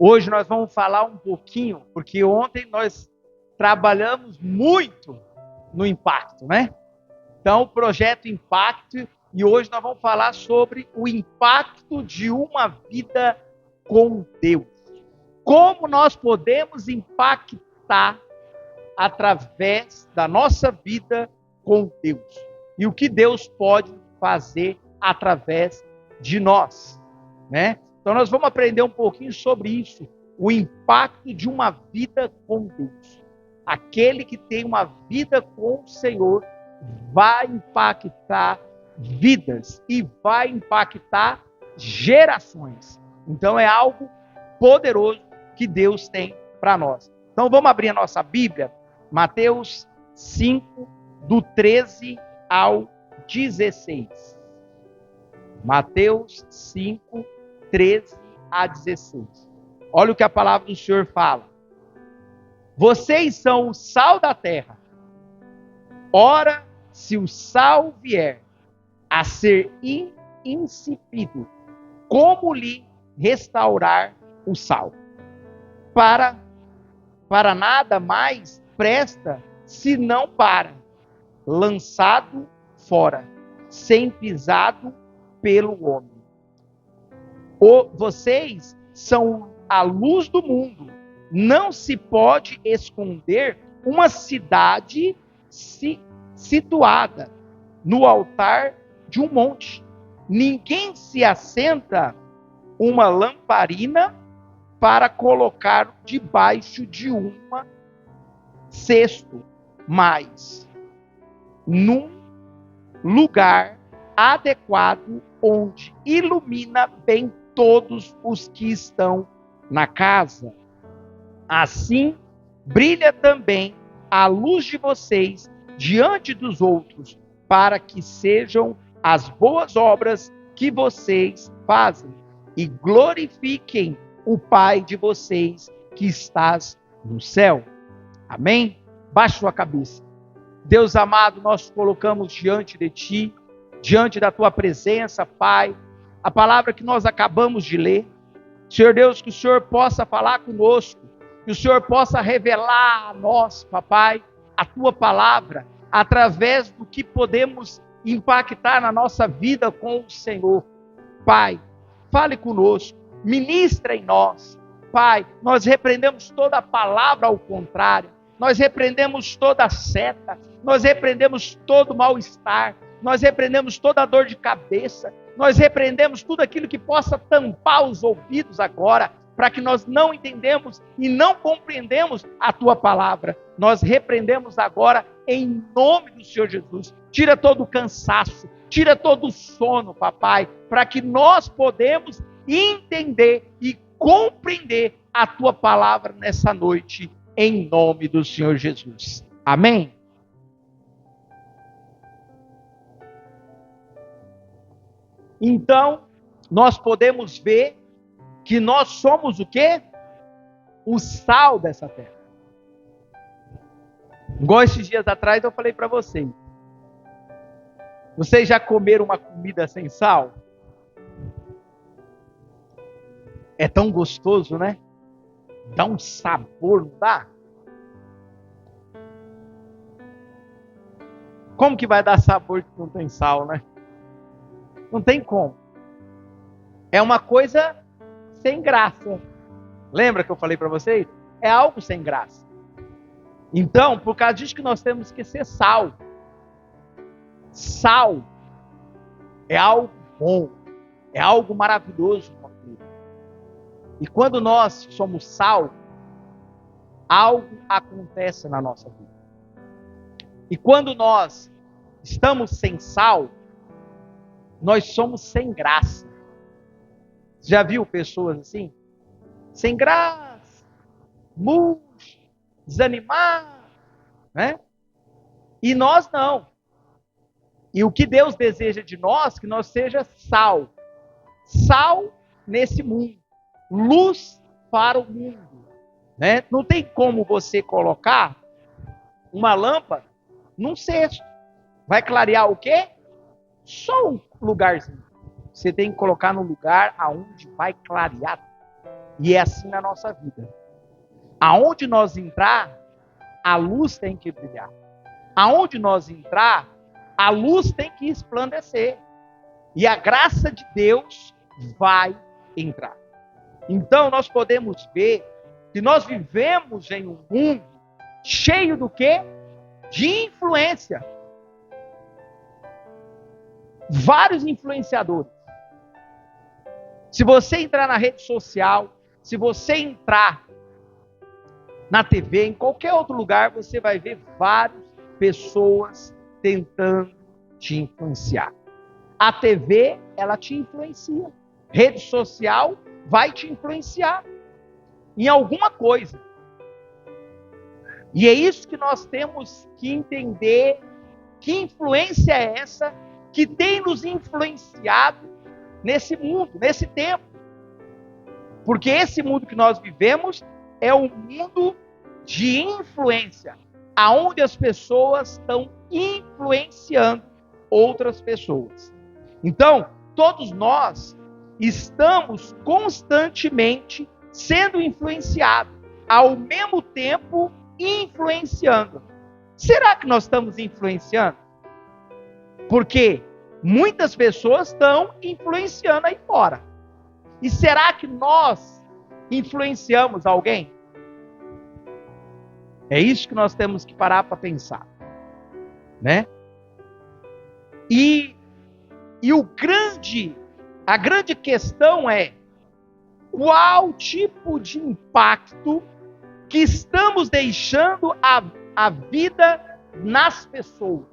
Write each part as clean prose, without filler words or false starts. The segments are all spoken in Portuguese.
Hoje nós vamos falar um pouquinho, porque ontem nós trabalhamos muito no impacto, né? Então, o projeto Impacto, e hoje nós vamos falar sobre o impacto de uma vida com Deus. Como nós podemos impactar através da nossa vida com Deus. E o que Deus pode fazer através de nós, né? Então nós vamos aprender um pouquinho sobre isso, o impacto de uma vida com Deus. Aquele que tem uma vida com o Senhor vai impactar vidas e vai impactar gerações. Então é algo poderoso que Deus tem para nós. Então vamos abrir a nossa Bíblia, Mateus 5, do 13 ao 16. Mateus 5, 13 a 16. Olha o que a palavra do Senhor fala. Vocês são o sal da terra. Ora, se o sal vier a ser insípido, como lhe restaurar o sal? Para nada mais presta, senão para lançado fora, sem pisado pelo homem. Vocês são a luz do mundo. Não se pode esconder uma cidade situada no altar de um monte. Ninguém se assenta uma lamparina para colocar debaixo de uma cesto, mas num lugar adequado onde ilumina bem todos os que estão na casa. Assim brilha também a luz de vocês diante dos outros, para que sejam as boas obras que vocês fazem e glorifiquem o Pai de vocês que estás no céu. Amém? Baixe sua cabeça. Deus amado, nós colocamos diante de Ti, diante da Tua presença, Pai, a palavra que nós acabamos de ler. Senhor Deus, que o Senhor possa falar conosco, que o Senhor possa revelar a nós, Papai, a Tua palavra, através do que podemos impactar na nossa vida com o Senhor. Pai, fale conosco, ministra em nós. Pai, nós repreendemos toda a palavra ao contrário, nós repreendemos toda a seta, nós repreendemos todo o mal-estar, nós repreendemos toda a dor de cabeça, nós repreendemos tudo aquilo que possa tampar os ouvidos agora, para que nós não entendemos e não compreendemos a Tua palavra. Nós repreendemos agora em nome do Senhor Jesus. Tira todo o cansaço, tira todo o sono, Papai, para que nós podemos entender e compreender a Tua palavra nessa noite, em nome do Senhor Jesus. Amém? Então, nós podemos ver que nós somos o quê? O sal dessa terra. Igual esses dias atrás eu falei para vocês. Vocês já comeram uma comida sem sal? É tão gostoso, né? Dá um sabor, não dá? Como que vai dar sabor que não tem sal, né? Não tem como. É uma coisa sem graça. Lembra que eu falei para vocês? É algo sem graça. Então, por causa disso que nós temos que ser sal. Sal é algo bom, é algo maravilhoso. E quando nós somos sal, algo acontece na nossa vida. E quando nós estamos sem sal, nós somos sem graça. Já viu pessoas assim? Sem graça, murcho, desanimado, né? E nós não. E o que Deus deseja de nós, que nós seja sal. Sal nesse mundo. Luz para o mundo, né? Não tem como você colocar uma lâmpada num cesto. Vai clarear o quê? Só um lugarzinho. Você tem que colocar no lugar aonde vai clarear. E é assim na nossa vida. Aonde nós entrar, a luz tem que brilhar. Aonde nós entrar, a luz tem que resplandecer. E a graça de Deus vai entrar. Então nós podemos ver que nós vivemos em um mundo cheio do quê? De influência. Vários influenciadores. Se você entrar na rede social, se você entrar na TV, em qualquer outro lugar, você vai ver várias pessoas tentando te influenciar. A TV, ela te influencia. Rede social vai te influenciar em alguma coisa. E é isso que nós temos que entender, que influência é essa que tem nos influenciado nesse mundo, nesse tempo. Porque esse mundo que nós vivemos é um mundo de influência, aonde as pessoas estão influenciando outras pessoas. Então, todos nós estamos constantemente sendo influenciados, ao mesmo tempo influenciando. Será que nós estamos influenciando? Porque muitas pessoas estão influenciando aí fora. E será que nós influenciamos alguém? É isso que nós temos que parar para pensar, né? E a grande questão é qual tipo de impacto que estamos deixando a vida nas pessoas.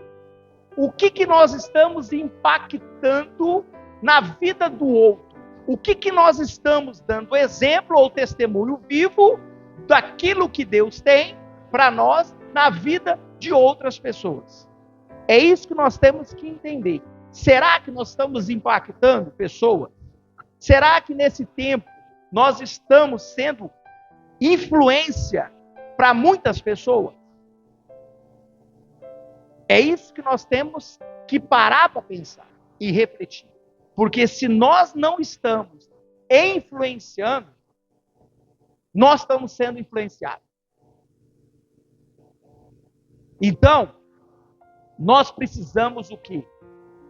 O que nós estamos impactando na vida do outro? O que nós estamos dando exemplo ou testemunho vivo daquilo que Deus tem para nós na vida de outras pessoas? É isso que nós temos que entender. Será que nós estamos impactando pessoas? Será que nesse tempo nós estamos sendo influência para muitas pessoas? É isso que nós temos que parar para pensar e refletir. Porque se nós não estamos influenciando, nós estamos sendo influenciados. Então, nós precisamos o quê?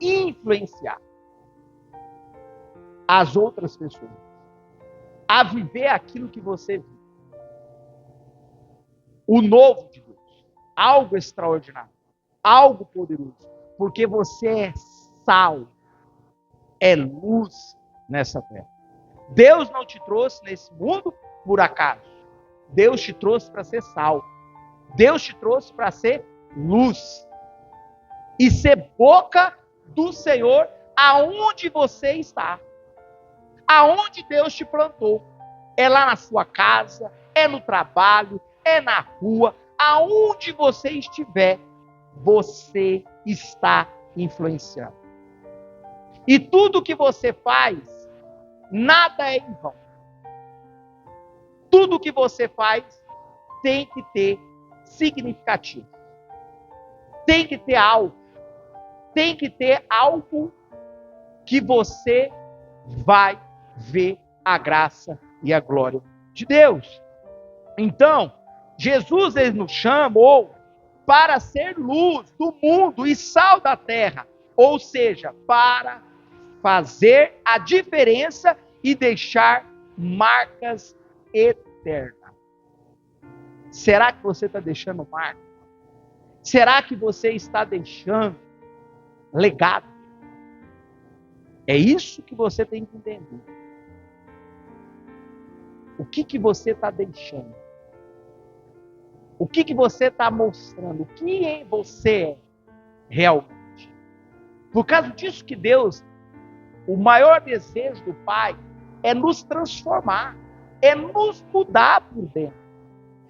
Influenciar as outras pessoas a viver aquilo que você vive. O novo de Deus. Algo extraordinário. Algo poderoso. Porque você é sal. É luz nessa terra. Deus não te trouxe nesse mundo por acaso. Deus te trouxe para ser sal. Deus te trouxe para ser luz. E ser boca do Senhor aonde você está. Aonde Deus te plantou. É lá na sua casa, é no trabalho, é na rua. Aonde você estiver, você está influenciando. E tudo que você faz, nada é em vão. Tudo que você faz tem que ter significativo. Tem que ter algo. Tem que ter algo que você vai ver a graça e a glória de Deus. Então, Jesus ele nos chamou para ser luz do mundo e sal da terra. Ou seja, para fazer a diferença e deixar marcas eternas. Será que você está deixando marca? Será que você está deixando legado? É isso que você tem que entender. O que você está deixando? O que você está mostrando? O que você é realmente? Por causa disso que Deus, o maior desejo do Pai é nos transformar, é nos mudar por dentro.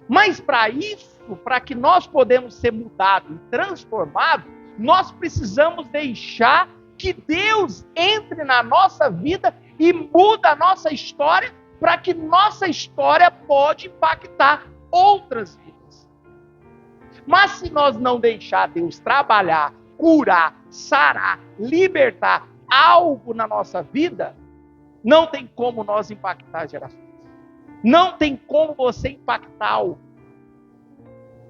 Mas para isso, para que nós podemos ser mudados e transformados, nós precisamos deixar que Deus entre na nossa vida e muda a nossa história, para que nossa história pode impactar outras vidas. Mas se nós não deixar Deus trabalhar, curar, sarar, libertar algo na nossa vida, não tem como nós impactar gerações. Não tem como você impactar alguém.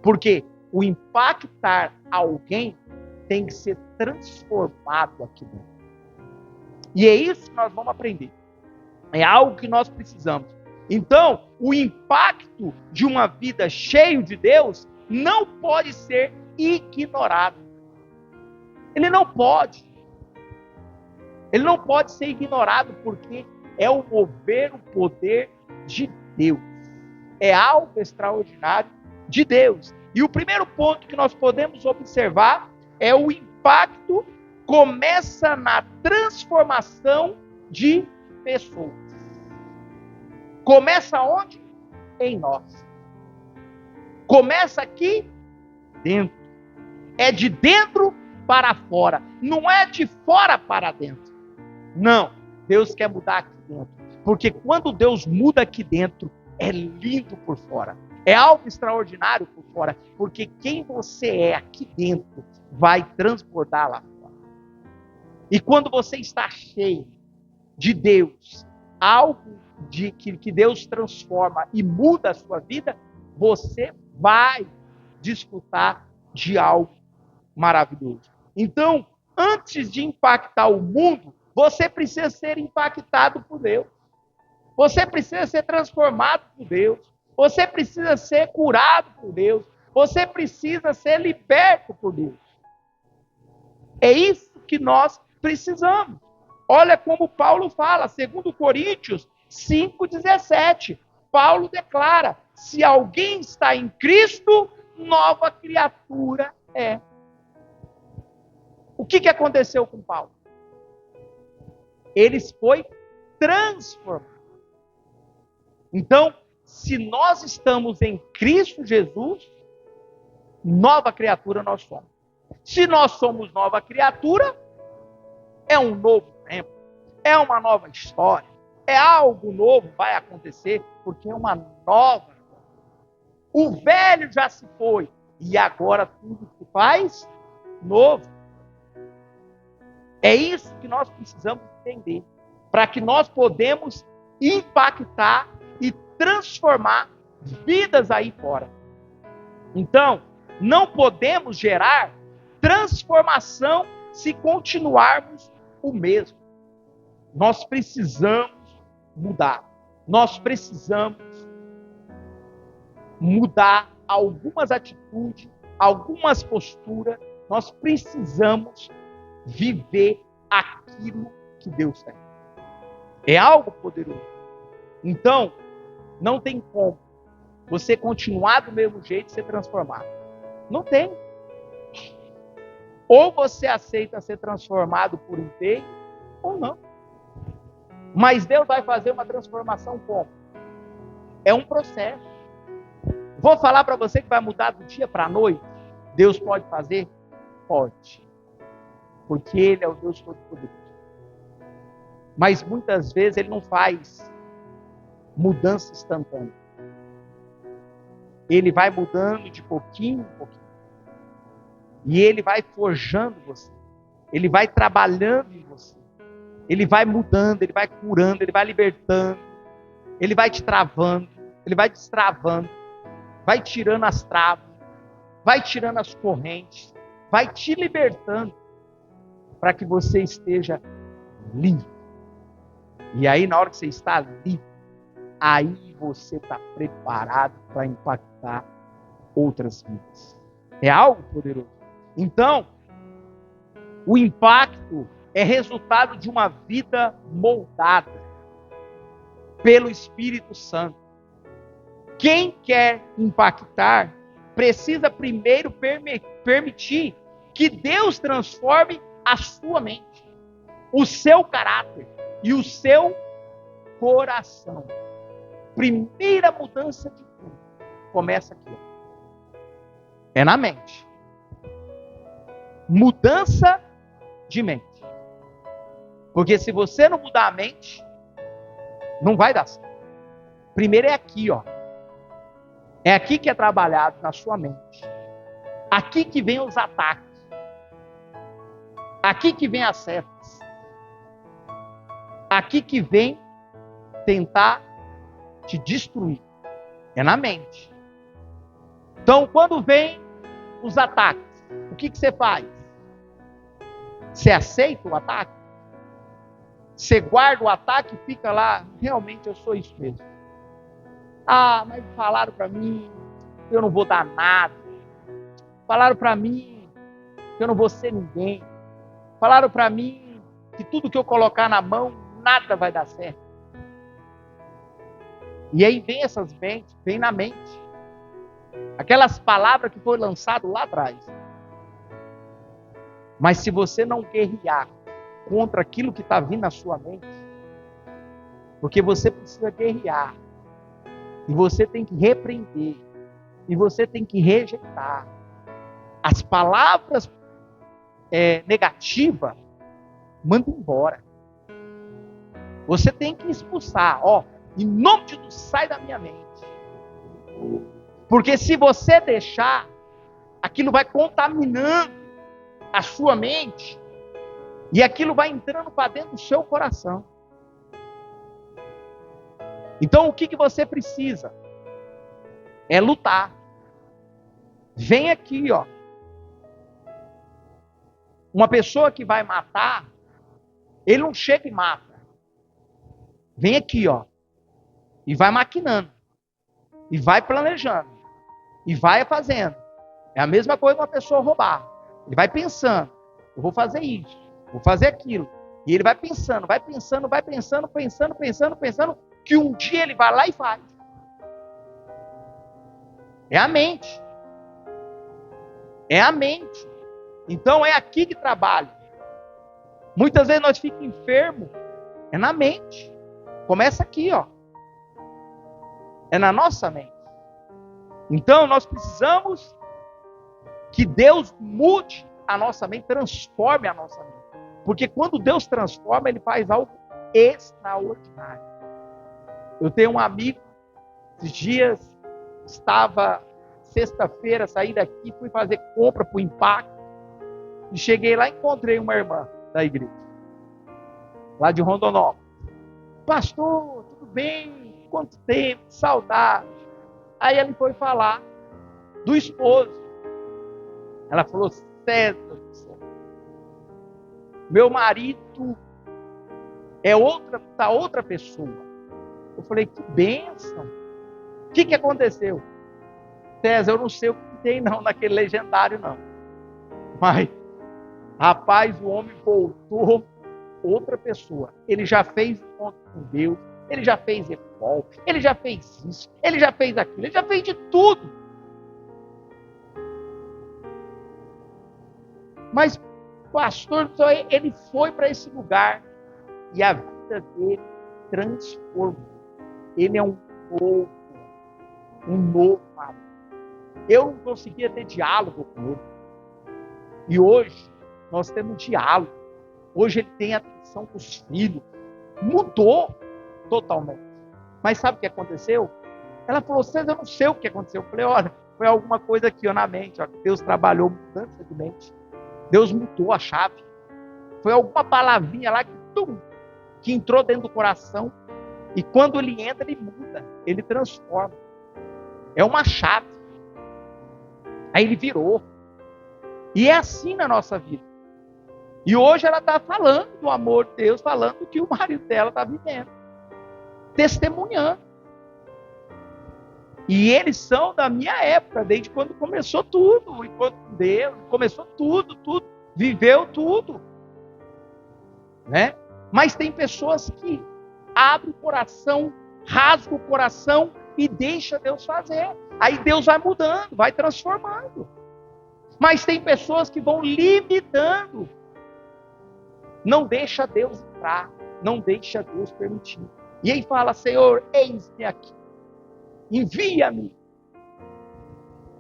Porque o impactar alguém tem que ser transformado aqui dentro. E é isso que nós vamos aprender. É algo que nós precisamos. Então, o impacto de uma vida cheia de Deus não pode ser ignorado. Ele não pode. Ele não pode ser ignorado porque é o mover, o poder de Deus. É algo extraordinário de Deus. E o primeiro ponto que nós podemos observar é o impacto começa na transformação de pessoas. Começa onde? Em nós. Começa aqui dentro. É de dentro para fora. Não é de fora para dentro. Não. Deus quer mudar aqui dentro. Porque quando Deus muda aqui dentro, é lindo por fora. É algo extraordinário por fora. Porque quem você é aqui dentro vai transbordar lá fora. E quando você está cheio de Deus, algo que Deus transforma e muda a sua vida, você vai desfrutar de algo maravilhoso. Então, antes de impactar o mundo, você precisa ser impactado por Deus. Você precisa ser transformado por Deus. Você precisa ser curado por Deus. Você precisa ser liberto por Deus. É isso que nós precisamos. Olha como Paulo fala, 2 Coríntios 5,17. Paulo declara: se alguém está em Cristo, nova criatura é. O que aconteceu com Paulo? Ele foi transformado. Então, se nós estamos em Cristo Jesus, nova criatura nós somos. Se nós somos nova criatura, é um novo tempo, é uma nova história, é algo novo vai acontecer, porque é uma nova. O velho já se foi, e agora tudo se faz novo. É isso que nós precisamos entender, para que nós podemos impactar e transformar vidas aí fora. Então, não podemos gerar transformação se continuarmos o mesmo. Nós precisamos mudar. Nós precisamos mudar algumas atitudes, algumas posturas. Nós precisamos viver aquilo que Deus tem. É algo poderoso. Então, não tem como você continuar do mesmo jeito e ser transformado. Não tem. Ou você aceita ser transformado por inteiro, ou não. Mas Deus vai fazer uma transformação como? É um processo. Vou falar para você que vai mudar do dia para a noite. Deus pode fazer? Pode. Porque Ele é o Deus Todo-Poderoso. Mas muitas vezes Ele não faz mudança instantânea. Ele vai mudando de pouquinho em pouquinho. E Ele vai forjando você. Ele vai trabalhando em você. Ele vai mudando, Ele vai curando, Ele vai libertando. Ele vai te travando, Ele vai destravando. Vai tirando as travas. Vai tirando as correntes. Vai te libertando. Para que você esteja livre. E aí, na hora que você está livre, aí você está preparado para impactar outras vidas. É algo poderoso. Então, o impacto é resultado de uma vida moldada pelo Espírito Santo. Quem quer impactar precisa primeiro permitir que Deus transforme a sua mente, o seu caráter e o seu coração. Primeira mudança de tudo começa aqui. É na mente. Mudança de mente. Porque se você não mudar a mente, não vai dar certo. Primeiro é aqui, ó. É aqui que é trabalhado na sua mente. Aqui que vem os ataques. Aqui que vem as setas. Aqui que vem tentar te destruir. É na mente. Então, quando vem os ataques, o que você faz? Você aceita o ataque? Você guarda o ataque e fica lá, realmente eu sou isso mesmo. Ah, mas falaram para mim que eu não vou dar nada. Falaram para mim que eu não vou ser ninguém. Falaram para mim que tudo que eu colocar na mão, nada vai dar certo. E aí vem essas mentes, vem na mente. Aquelas palavras que foram lançadas lá atrás. Mas se você não guerrear contra aquilo que está vindo na sua mente, porque você precisa guerrear, e você tem que repreender, e você tem que rejeitar as palavras negativas, manda embora. Você tem que expulsar, em nome de Deus, sai da minha mente. Porque se você deixar, aquilo vai contaminando a sua mente, e aquilo vai entrando para dentro do seu coração. Então o que você precisa? É lutar. Vem aqui, Uma pessoa que vai matar, ele não chega e mata. Vem aqui, e vai maquinando, e vai planejando, e vai fazendo. É a mesma coisa uma pessoa roubar. Ele vai pensando, eu vou fazer isso, vou fazer aquilo. E ele vai pensando, que um dia ele vai lá e faz. É a mente. É a mente. Então é aqui que trabalha. Muitas vezes nós ficamos enfermos, é na mente. Começa aqui, É na nossa mente. Então nós precisamos que Deus mude a nossa mente, transforme a nossa mente. Porque quando Deus transforma, Ele faz algo extraordinário. Eu tenho um amigo, esses dias, estava sexta-feira, saí daqui, fui fazer compra para o Impacto, e cheguei lá e encontrei uma irmã da igreja, lá de Rondonópolis. Pastor, tudo bem? Quanto tempo? Saudade. Aí ele foi falar do esposo. Ela falou, César, meu marido é outra pessoa. Eu falei, que bênção. O que aconteceu? César, eu não sei o que tem não naquele legendário não. Mas, rapaz, o homem voltou outra pessoa. Ele já fez encontro com Deus, ele já fez EFOL, ele já fez isso, ele já fez aquilo, ele já fez de tudo. Mas, pastor, ele foi para esse lugar e a vida dele transformou. Ele é um novo marido. Eu não conseguia ter diálogo com ele. E hoje, nós temos diálogo. Hoje ele tem atenção com os filhos. Mudou totalmente. Mas sabe o que aconteceu? Ela falou, César, eu não sei o que aconteceu. Eu falei, olha, foi alguma coisa aqui na mente. Deus trabalhou mudança de mente. Deus mudou a chave. Foi alguma palavrinha lá que entrou dentro do coração. E quando ele entra, ele muda. Ele transforma. É uma chave. Aí ele virou. E é assim na nossa vida. E hoje ela está falando do amor de Deus, falando que o marido dela está vivendo. Testemunhando. E eles são da minha época, desde quando começou tudo. Enquanto Deus começou tudo. Viveu tudo. Né? Mas tem pessoas que abrem o coração, rasgam o coração e deixam Deus fazer. Aí Deus vai mudando, vai transformando. Mas tem pessoas que vão limitando. Não deixa Deus entrar. Não deixa Deus permitir. E aí fala, Senhor, eis-me aqui. Envia-me.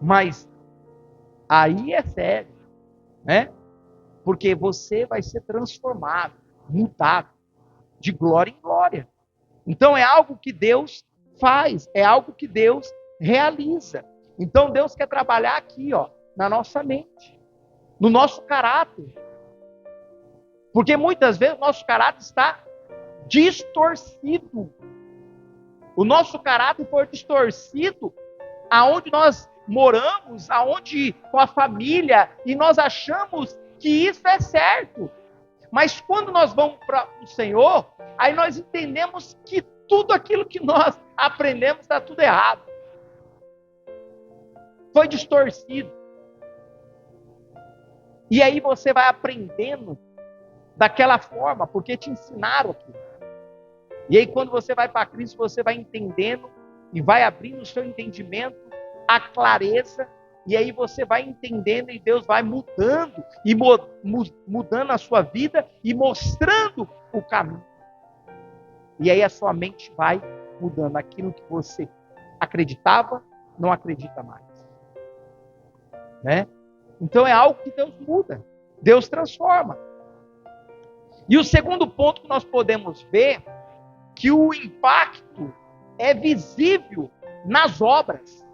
Mas aí é sério. Né? Porque você vai ser transformado, mudado, de glória em glória. Então é algo que Deus faz, é algo que Deus realiza. Então Deus quer trabalhar aqui, na nossa mente, no nosso caráter. Porque muitas vezes o nosso caráter está distorcido. O nosso caráter foi distorcido aonde nós moramos, aonde com a família, e nós achamos que isso é certo. Mas quando nós vamos para o Senhor, aí nós entendemos que tudo aquilo que nós aprendemos está tudo errado. Foi distorcido. E aí você vai aprendendo daquela forma, porque te ensinaram aquilo. E aí quando você vai para Cristo, você vai entendendo e vai abrindo o seu entendimento, a clareza, e aí você vai entendendo e Deus vai mudando, e mudando a sua vida e mostrando o caminho. E aí a sua mente vai mudando. Aquilo que você acreditava, não acredita mais. Né? Então é algo que Deus muda, Deus transforma. E o segundo ponto que nós podemos ver, que o impacto é visível nas obras.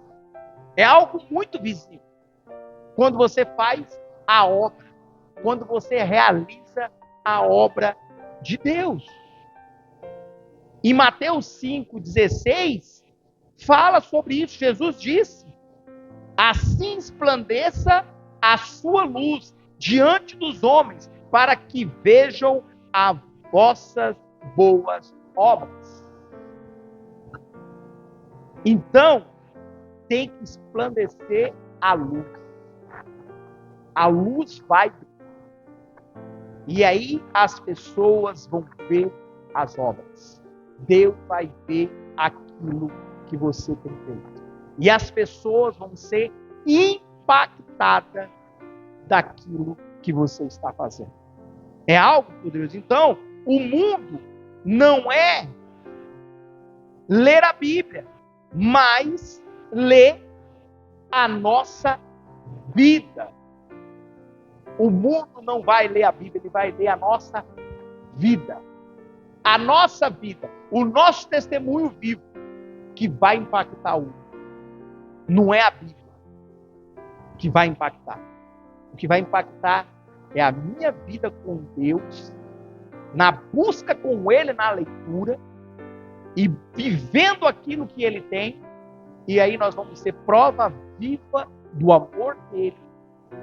É algo muito visível. Quando você faz a obra, quando você realiza a obra de Deus. Em Mateus 5,16, fala sobre isso. Jesus disse: assim esplandeça a sua luz diante dos homens, para que vejam as vossas boas obras. Então, tem que esplandecer a luz. A luz vai. E aí as pessoas vão ver as obras. Deus vai ver aquilo que você tem feito. E as pessoas vão ser impactadas daquilo que você está fazendo. É algo poderoso. Então, o mundo não é ler a Bíblia, mas ler a nossa vida. O mundo não vai ler a Bíblia, ele vai ler a nossa vida. A nossa vida, o nosso testemunho vivo, que vai impactar o mundo. Não é a Bíblia que vai impactar. O que vai impactar é a minha vida com Deus, na busca com Ele, na leitura, e vivendo aquilo que Ele tem, e aí nós vamos ser prova viva do amor dEle,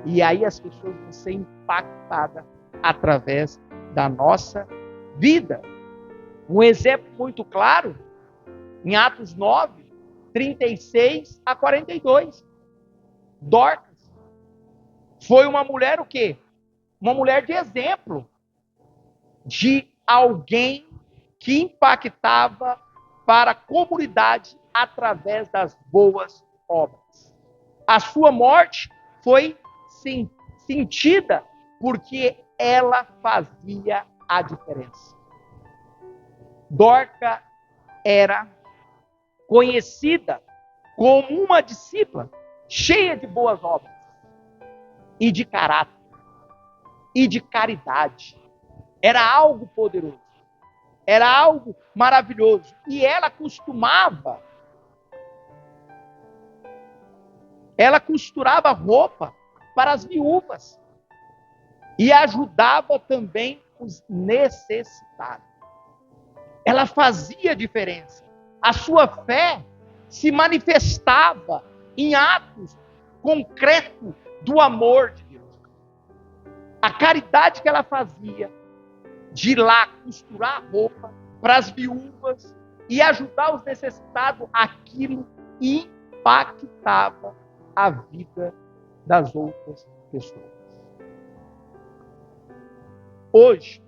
e aí as pessoas vão ser impactadas através da nossa vida. Um exemplo muito claro, em Atos 9, 36 a 42. Dorcas foi uma mulher o quê? Uma mulher de exemplo, de alguém que impactava para a comunidade através das boas obras. A sua morte foi sentida porque ela fazia a diferença. Dorcas era conhecida como uma discípula cheia de boas obras e de caráter e de caridade. Era algo poderoso. Era algo maravilhoso. E ela costurava roupa para as viúvas e ajudava também os necessitados. Ela fazia diferença. A sua fé se manifestava em atos concretos do amor de Deus. A caridade que ela fazia, de ir lá costurar a roupa para as viúvas e ajudar os necessitados, aquilo impactava a vida das outras pessoas. Hoje,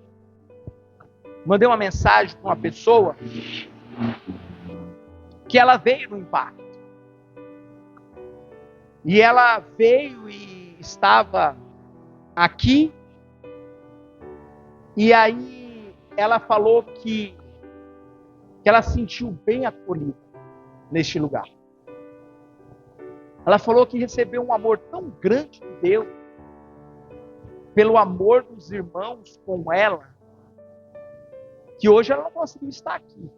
mandei uma mensagem para uma pessoa que ela veio no impacto. E ela veio e estava aqui, e aí ela falou que ela se sentiu bem acolhida neste lugar. Ela falou que recebeu um amor tão grande de Deus, pelo amor dos irmãos com ela, que hoje ela não conseguiu estar aqui.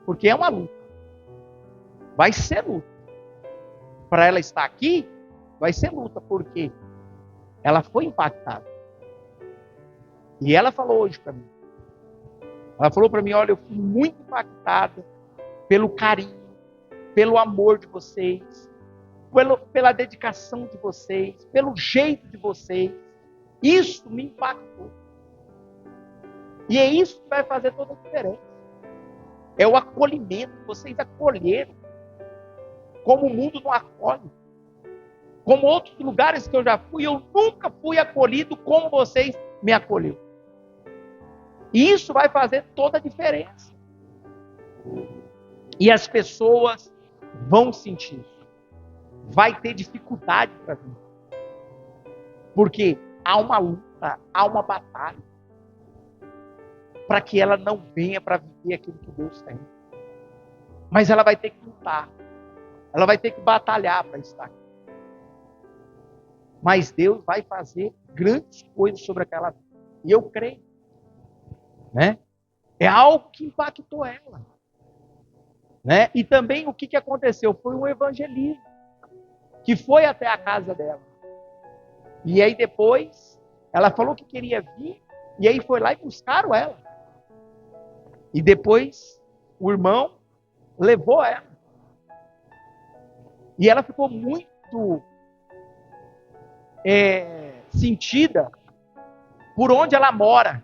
Porque é uma luta. Vai ser luta. Para ela estar aqui, vai ser luta, porque ela foi impactada. E ela falou hoje para mim. Ela falou para mim, olha, eu fui muito impactada pelo carinho, pelo amor de vocês, pela dedicação de vocês, pelo jeito de vocês. Isso me impactou. E é isso que vai fazer toda a diferença. É o acolhimento. Vocês acolheram como o mundo não acolhe. Como outros lugares que eu já fui, eu nunca fui acolhido como vocês me acolheram. E isso vai fazer toda a diferença. E as pessoas vão sentir isso. Vai ter dificuldade para vir. Porque há uma luta, há uma batalha. Para que ela não venha para viver aquilo que Deus tem. Mas ela vai ter que lutar. Ela vai ter que batalhar para estar aqui. Mas Deus vai fazer grandes coisas sobre aquela vida. E eu creio. Né? É algo que impactou ela. Né? E também o que aconteceu? Foi um evangelismo. Que foi até a casa dela. E aí depois, ela falou que queria vir. E aí foi lá e buscaram ela. E depois, o irmão levou ela. E ela ficou muito sentida por onde ela mora.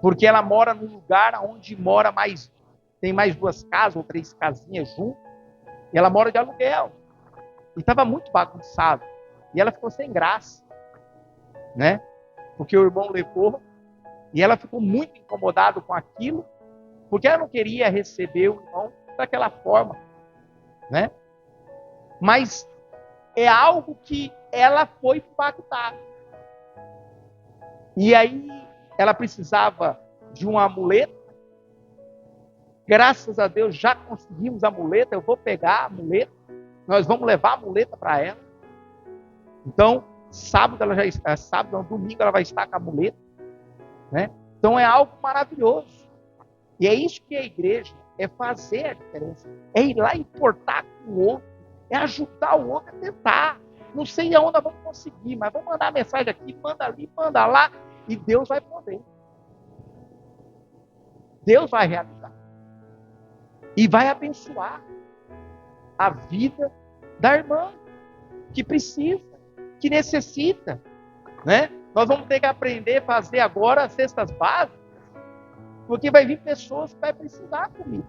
Porque ela mora num lugar onde mora mais, tem mais 2 casas ou 3 casinhas juntas. E ela mora de aluguel. E estava muito bagunçado. E ela ficou sem graça. Né? Porque o irmão levou. E ela ficou muito incomodada com aquilo. Porque ela não queria receber o irmão daquela forma. Né? Mas é algo que ela foi impactada. E aí ela precisava de uma muleta. Graças a Deus já conseguimos a muleta. Eu vou pegar a muleta. Nós vamos levar a muleta para ela. Então, domingo ela vai estar com a muleta. Né? Então é algo maravilhoso. E é isso que a igreja é fazer a diferença. É ir lá e importar com o outro. É ajudar o outro a tentar. Não sei aonde nós vamos conseguir, mas vamos mandar mensagem aqui, manda ali, manda lá. E Deus vai poder. Deus vai realizar. E vai abençoar a vida da irmã que precisa, que necessita. Né? Nós vamos ter que aprender a fazer agora cestas básicas, porque vai vir pessoas que vai precisar de comida.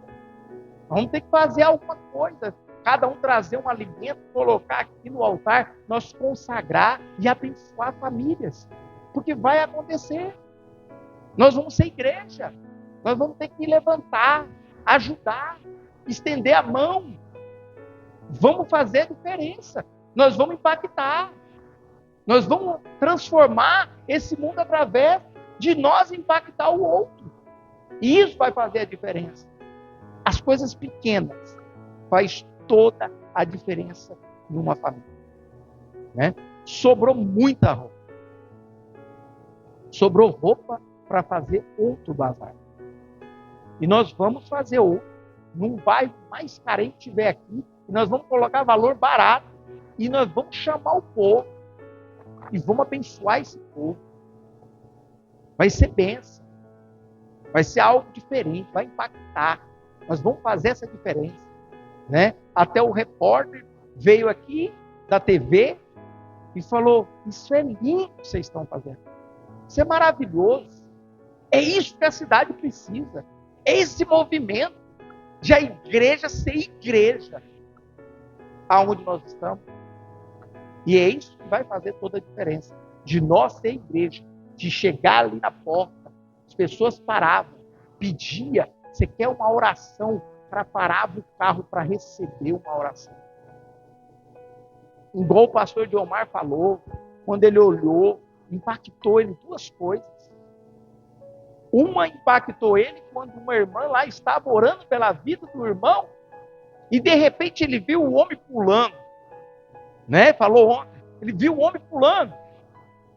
Nós vamos ter que fazer alguma coisa. Cada um trazer um alimento, colocar aqui no altar, nós consagrar e abençoar famílias. Porque vai acontecer. Nós vamos ser igreja. Nós vamos ter que levantar, ajudar, estender a mão. Vamos fazer a diferença. Nós vamos impactar. Nós vamos transformar esse mundo através de nós impactar o outro. E isso vai fazer a diferença. As coisas pequenas faz toda a diferença numa família. Né? Sobrou muita roupa. Sobrou roupa para fazer outro bazar. E nós vamos fazer outro. Num bairro mais carente que tiver aqui. E nós vamos colocar valor barato. E nós vamos chamar o povo. E vamos abençoar esse povo. Vai ser bênção. Vai ser algo diferente. Vai impactar. Nós vamos fazer essa diferença. Né? Até o repórter veio aqui da TV e falou: isso é lindo que vocês estão fazendo. Isso é maravilhoso. É isso que a cidade precisa. É esse movimento de a igreja ser igreja aonde nós estamos. E é isso que vai fazer toda a diferença. De nós ser igreja. De chegar ali na porta. As pessoas paravam. Pedia. Você quer uma oração? Para parar o carro para receber uma oração. Igual o pastor Diomar falou. Quando ele olhou. Impactou ele 2 coisas. Uma impactou ele quando uma irmã lá estava orando pela vida do irmão. E de repente ele viu o homem pulando. Né? Falou ontem. Ele viu o homem pulando.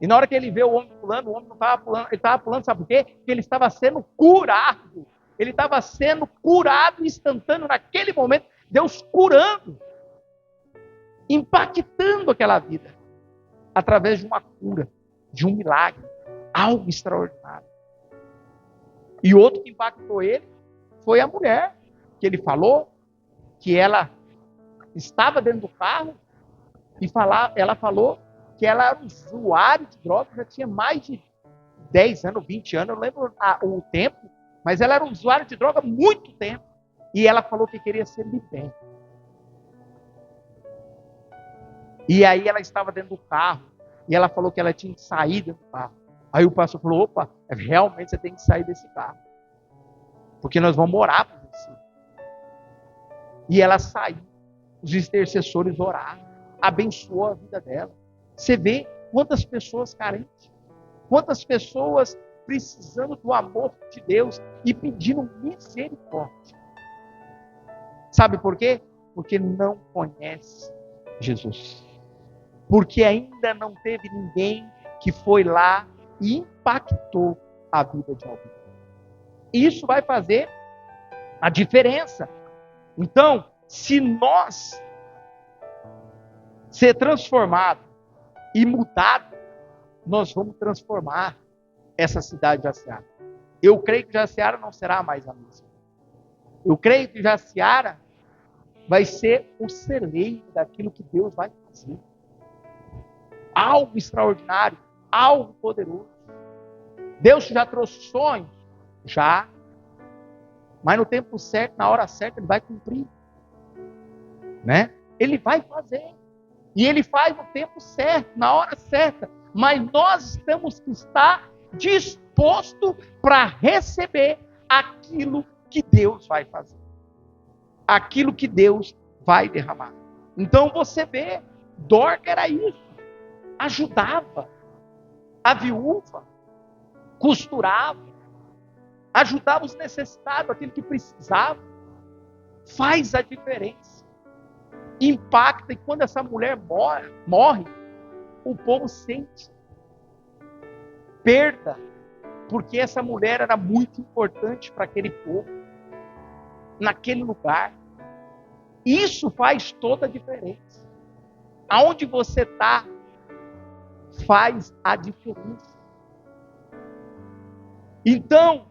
E na hora que ele viu o homem pulando não estava pulando. Ele estava pulando, sabe por quê? Porque ele estava sendo curado. Ele estava sendo curado instantâneo naquele momento. Deus curando. Impactando aquela vida. Através de uma cura. De um milagre. Algo extraordinário. E outro que impactou ele foi a mulher. que ele falou que ela estava dentro do carro e ela falou que ela era usuária de drogas, já tinha mais de 10 anos, 20 anos, eu não lembro o tempo, mas ela era usuária de droga há muito tempo. E ela falou que queria ser liberta. E aí ela estava dentro do carro, e ela falou que ela tinha que sair do carro. Aí o pastor falou, opa, realmente você tem que sair desse carro. Porque nós vamos orar por você. E ela saiu. Os intercessores oraram. Abençoou a vida dela. Você vê quantas pessoas carentes. Quantas pessoas precisando do amor de Deus e pedindo misericórdia. Sabe por quê? Porque não conhece Jesus. Porque ainda não teve ninguém que foi lá e impactou a vida de alguém. Isso vai fazer a diferença. Então, se nós ser transformado e mudado, nós vamos transformar essa cidade de Jaciara. Eu creio que Jaciara não será mais a mesma. Eu creio que Jaciara vai ser o celeiro daquilo que Deus vai fazer. Algo extraordinário, algo poderoso. Deus já trouxe sonhos? Já. Mas no tempo certo, na hora certa, Ele vai cumprir. Né? Ele vai fazer. E Ele faz no tempo certo, na hora certa. Mas nós temos que estar disposto para receber aquilo que Deus vai fazer. Aquilo que Deus vai derramar. Então você vê, Dorca era isso. Ajudava a viúva, costurava, ajudava os necessitados, aquele que precisava. Faz a diferença. Impacta, e quando essa mulher morre, o povo sente perda, porque essa mulher era muito importante para aquele povo, naquele lugar. Isso faz toda a diferença. Aonde você está, faz a diferença. Então,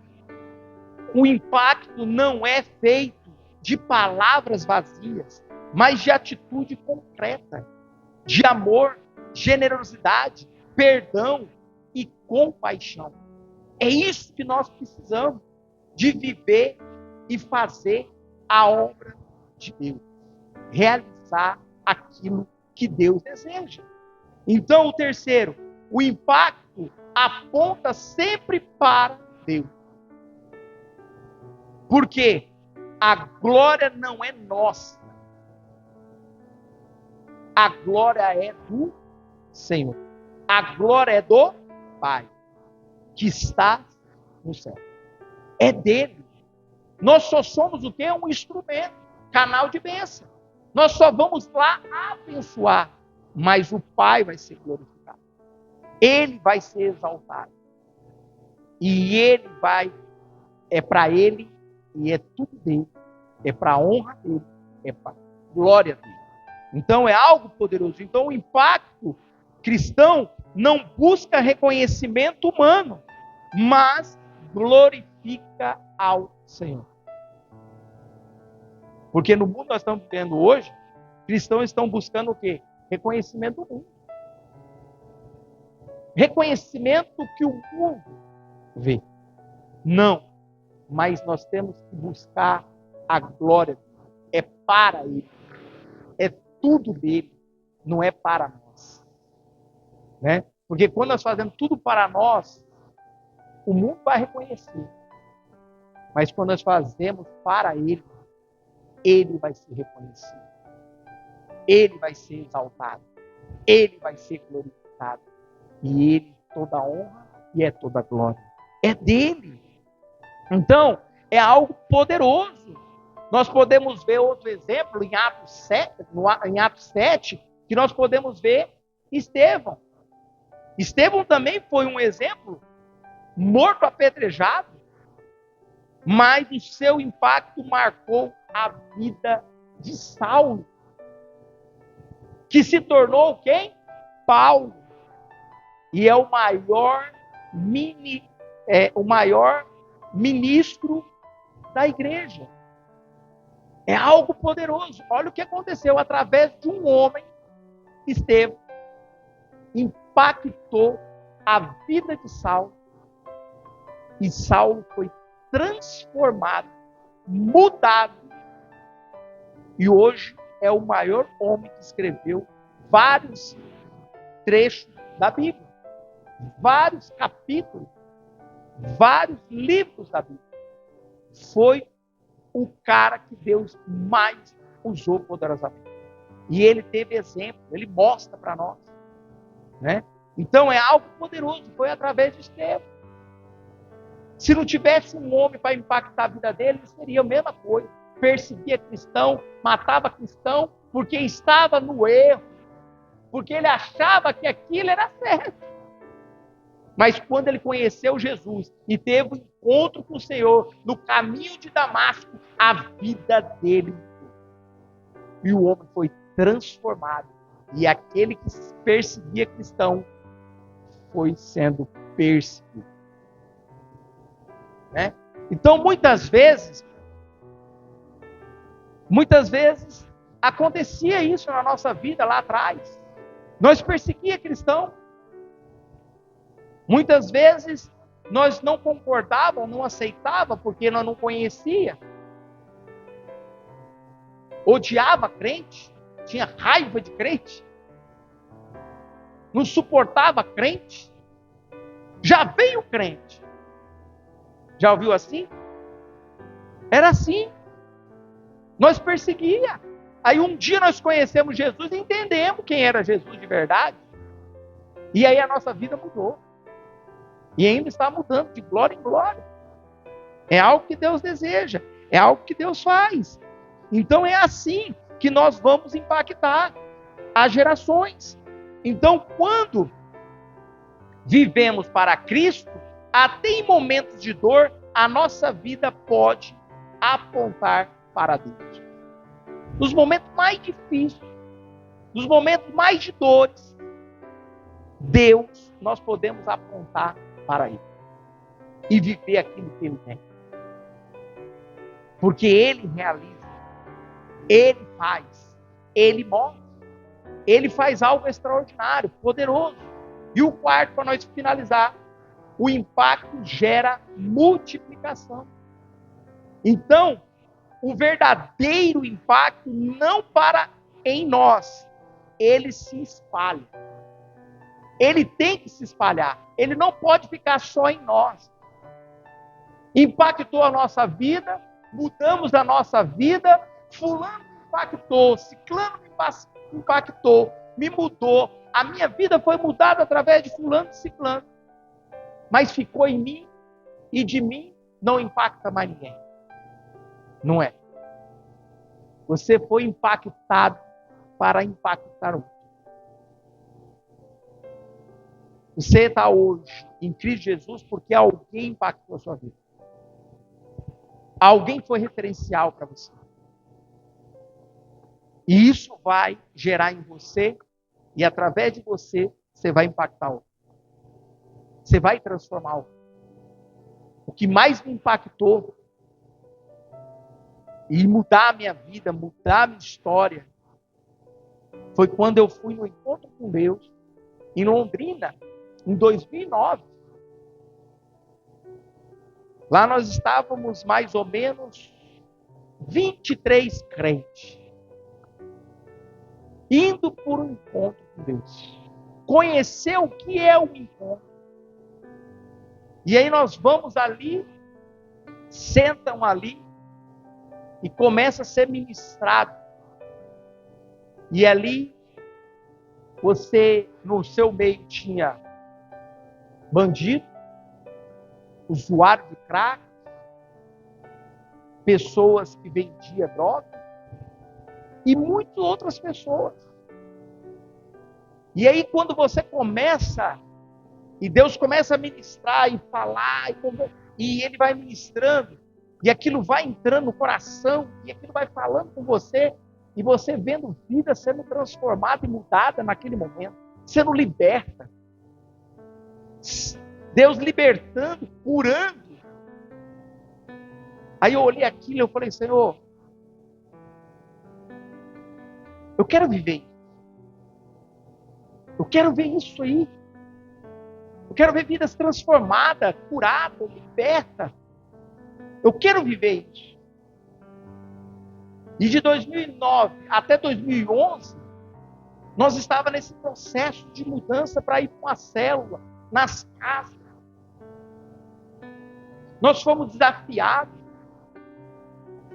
o impacto não é feito de palavras vazias, mas de atitude concreta, de amor, generosidade, perdão e compaixão. É isso que nós precisamos, de viver e fazer a obra de Deus, realizar aquilo que Deus deseja. Então, o terceiro, o impacto aponta sempre para Deus. Porque a glória não é nossa. A glória é do Senhor. A glória é do Pai, que está no céu. É dele. Nós só somos o quê? Um instrumento, canal de bênção. Nós só vamos lá abençoar, mas o Pai vai ser glorificado. Ele vai ser exaltado. E ele vai, é para ele, e é tudo dele. É para a honra dele, é para a glória dele. Então é algo poderoso. Então o impacto cristão não busca reconhecimento humano, mas glorifica ao Senhor. Porque no mundo nós estamos vivendo hoje, cristãos estão buscando o quê? Reconhecimento humano. Reconhecimento que o mundo vê. Não. Mas nós temos que buscar a glória. É para Ele. É tudo dele. Não é para nós. Né? Porque quando nós fazemos tudo para nós, o mundo vai reconhecer. Mas quando nós fazemos para Ele, Ele vai ser reconhecido. Ele vai ser exaltado. Ele vai ser glorificado. E Ele, toda a honra e é toda a glória. É dele. Então, é algo poderoso. Nós podemos ver outro exemplo em Atos 7, que nós podemos ver Estevão. Estevão também foi um exemplo, morto apedrejado, mas o seu impacto marcou a vida de Saulo, que se tornou quem? Paulo. E é o maior ministro da igreja. É algo poderoso. Olha o que aconteceu através de um homem, Estevão, impactou a vida de Saulo. E Saulo foi transformado, mudado. E hoje é o maior homem que escreveu vários trechos da Bíblia. Vários capítulos, vários livros da Bíblia. Foi o cara que Deus mais usou poderosamente. E ele teve exemplo, ele mostra para nós. Né? Então é algo poderoso, foi através de Estevão. Se não tivesse um homem para impactar a vida dele, seria a mesma coisa. Perseguia cristão, matava cristão, porque estava no erro, porque ele achava que aquilo era certo. Mas quando ele conheceu Jesus e teve um encontro com o Senhor no caminho de Damasco, a vida dele mudou. E o homem foi transformado. E aquele que perseguia cristão foi sendo perseguido. Né? Então, muitas vezes, acontecia isso na nossa vida lá atrás. Nós perseguia cristão. Muitas vezes, nós não concordávamos, não aceitávamos, porque nós não conhecia. Odiava crente, tinha raiva de crente. Não suportava crente. Já veio crente. Já ouviu assim? Era assim. Nós perseguia. Aí um dia nós conhecemos Jesus e entendemos quem era Jesus de verdade. E aí a nossa vida mudou. E ainda está mudando de glória em glória. É algo que Deus deseja. É algo que Deus faz. Então é assim que nós vamos impactar as gerações. Então quando vivemos para Cristo, até em momentos de dor, a nossa vida pode apontar para Deus. Nos momentos mais difíceis, nos momentos mais de dores, Deus, nós podemos apontar para Ele e viver aquilo que Ele tem. Porque Ele realiza, Ele faz, Ele mostra, Ele faz algo extraordinário, poderoso. E o quarto, para nós finalizar, o impacto gera multiplicação. Então, o verdadeiro impacto não para em nós, ele se espalha. Ele tem que se espalhar. Ele não pode ficar só em nós. Impactou a nossa vida, mudamos a nossa vida, fulano me impactou, ciclano me impactou, me mudou. A minha vida foi mudada através de fulano e ciclano. Mas ficou em mim e de mim não impacta mais ninguém. Não é. Você foi impactado para impactar o outro. Você está hoje em Cristo Jesus porque alguém impactou a sua vida. Alguém foi referencial para você. E isso vai gerar em você, e através de você, você vai impactar o outro. Você vai transformar o outro. O que mais me impactou e mudar a minha vida, mudar a minha história, foi quando eu fui no encontro com Deus, em Londrina, em 2009. Lá nós estávamos mais ou menos 23 crentes, indo por um encontro com Deus. Conhecer o que é o encontro. E aí nós vamos ali, sentam ali, e começa a ser ministrado. E ali, você, no seu meio, tinha bandido, usuário de crack, pessoas que vendiam droga, e muitas outras pessoas. E aí, quando você começa, e Deus começa a ministrar, e falar, e Ele vai ministrando, e aquilo vai entrando no coração, e aquilo vai falando com você, e você vendo vida sendo transformada e mudada naquele momento, sendo liberta. Deus libertando, curando. Aí eu olhei aquilo e eu falei, Senhor, Eu quero viver isso. Eu quero ver isso aí. Eu quero ver vidas transformadas, curadas, libertas. Eu quero viver isso. E de 2009 até 2011, nós estávamos nesse processo de mudança para ir para uma célula, nas casas. Nós fomos desafiados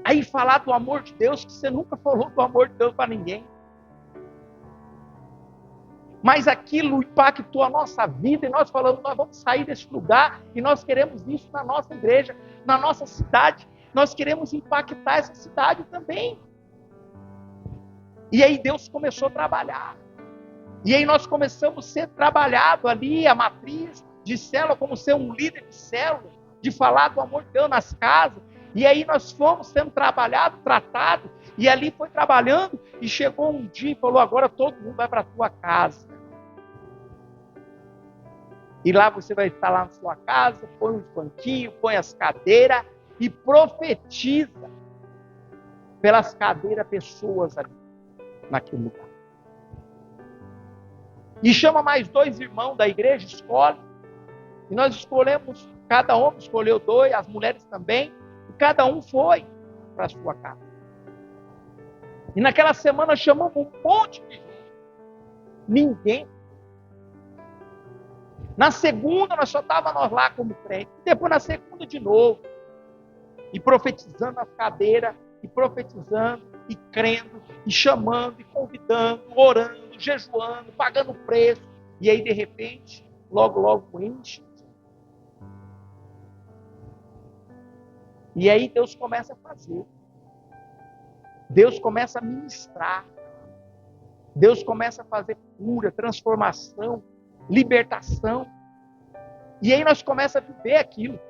a ir falar do amor de Deus, que você nunca falou do amor de Deus para ninguém. Mas aquilo impactou a nossa vida e nós falamos, nós vamos sair desse lugar e nós queremos isso na nossa igreja, na nossa cidade. Nós queremos impactar essa cidade também. E aí Deus começou a trabalhar. E aí nós começamos a ser trabalhado ali, a matriz de célula, como ser um líder de célula, de falar do amor de Deus nas casas. E aí nós fomos sendo trabalhados, tratados, e ali foi trabalhando, e chegou um dia e falou, agora todo mundo vai para a tua casa. E lá você vai estar lá na sua casa, põe os banquinhos, põe as cadeiras, e profetiza pelas cadeiras pessoas ali, naquele lugar. E chama mais 2 irmãos da igreja, escolhe, e nós escolhemos, cada homem escolheu 2, as mulheres também, e cada um foi para a sua casa. E naquela semana chamamos um monte de gente. Ninguém. Na segunda nós só estávamos nós lá como crente. Depois na segunda de novo. E profetizando as cadeiras, e profetizando, e crendo, e chamando, e convidando, orando, jejuando, pagando preço. E aí de repente, logo enche. E aí Deus começa a fazer. Deus começa a ministrar. Deus começa a fazer cura, transformação, libertação. E aí nós começamos a viver aquilo.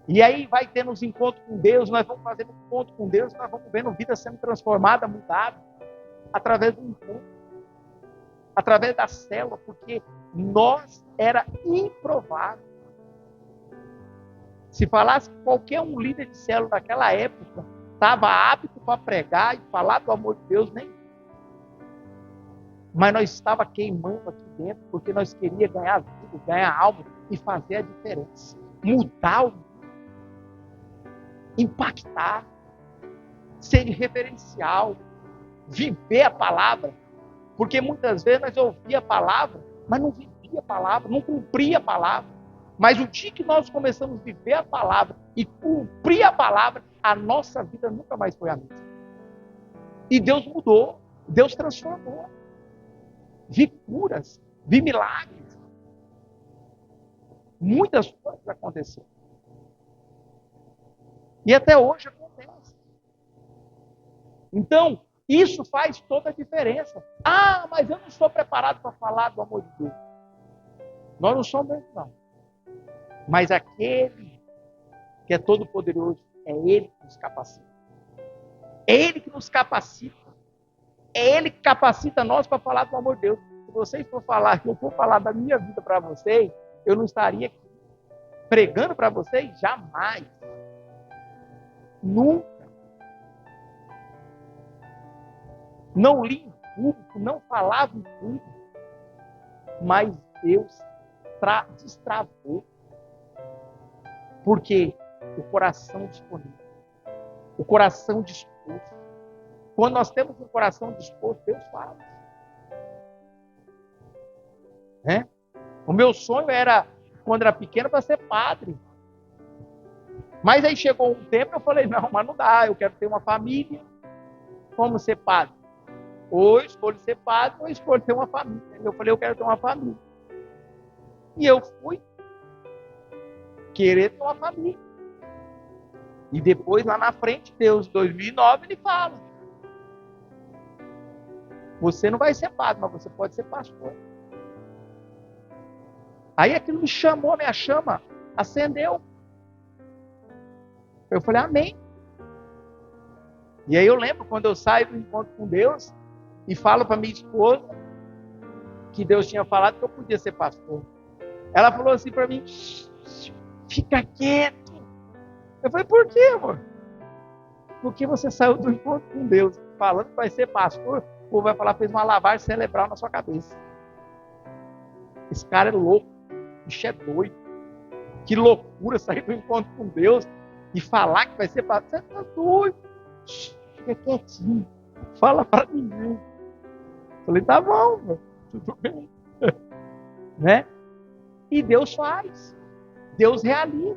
E aí vai tendo os encontros com Deus, nós vamos fazendo encontro com Deus, nós vamos vendo vida sendo transformada, mudada, através do encontro, através da célula, porque nós era improvável. Se falasse que qualquer um líder de célula daquela época estava apto para pregar e falar do amor de Deus, nem. Mas nós estava queimando aqui dentro, porque nós queríamos ganhar vida, ganhar alma e fazer a diferença. Mudar o mundo, impactar, ser referencial, viver a palavra. Porque muitas vezes nós ouvíamos a palavra, mas não vivia a palavra, não cumpria a palavra. Mas o dia que nós começamos a viver a palavra e cumprir a palavra, a nossa vida nunca mais foi a mesma. E Deus mudou, Deus transformou. Vi curas, vi milagres. Muitas coisas aconteceram. E até hoje acontece. Então, isso faz toda a diferença. Ah, mas eu não estou preparado para falar do amor de Deus. Nós não somos mesmo, não. Mas aquele que é todo poderoso, é Ele que nos capacita. É Ele que nos capacita. É Ele que capacita nós para falar do amor de Deus. Se vocês for falar, se eu for falar da minha vida para vocês, eu não estaria aqui pregando para vocês jamais. Nunca. Não li em público, não falava em público. Mas Deus destravou. Porque o coração disponível, o coração disposto. Quando nós temos um coração disposto, Deus fala. O meu sonho era, quando era pequeno, para ser padre. Mas aí chegou um tempo, eu falei, não, mas não dá, eu quero ter uma família. Como ser padre? Ou escolho ser padre, ou escolho ter uma família. Eu falei, eu quero ter uma família. E eu fui querer ter uma família. E depois, lá na frente, Deus, em 2009, Ele fala, você não vai ser padre, mas você pode ser pastor. Aí aquilo me chamou, minha chama acendeu. Eu falei, amém. E aí eu lembro quando eu saio do encontro com Deus e falo para minha esposa que Deus tinha falado que eu podia ser pastor. Ela falou assim para mim, fica quieto. Eu falei, por quê, amor? Porque você saiu do encontro com Deus, falando que vai ser pastor, o povo vai falar, fez uma lavagem cerebral na sua cabeça. Esse cara é louco, bicho é doido. Que loucura sair do encontro com Deus e falar que vai ser pastor. Você está doido. Fica quietinho. Fala para ninguém. Falei, tá bom, meu. Tudo bem. Né? E Deus faz. Deus realiza.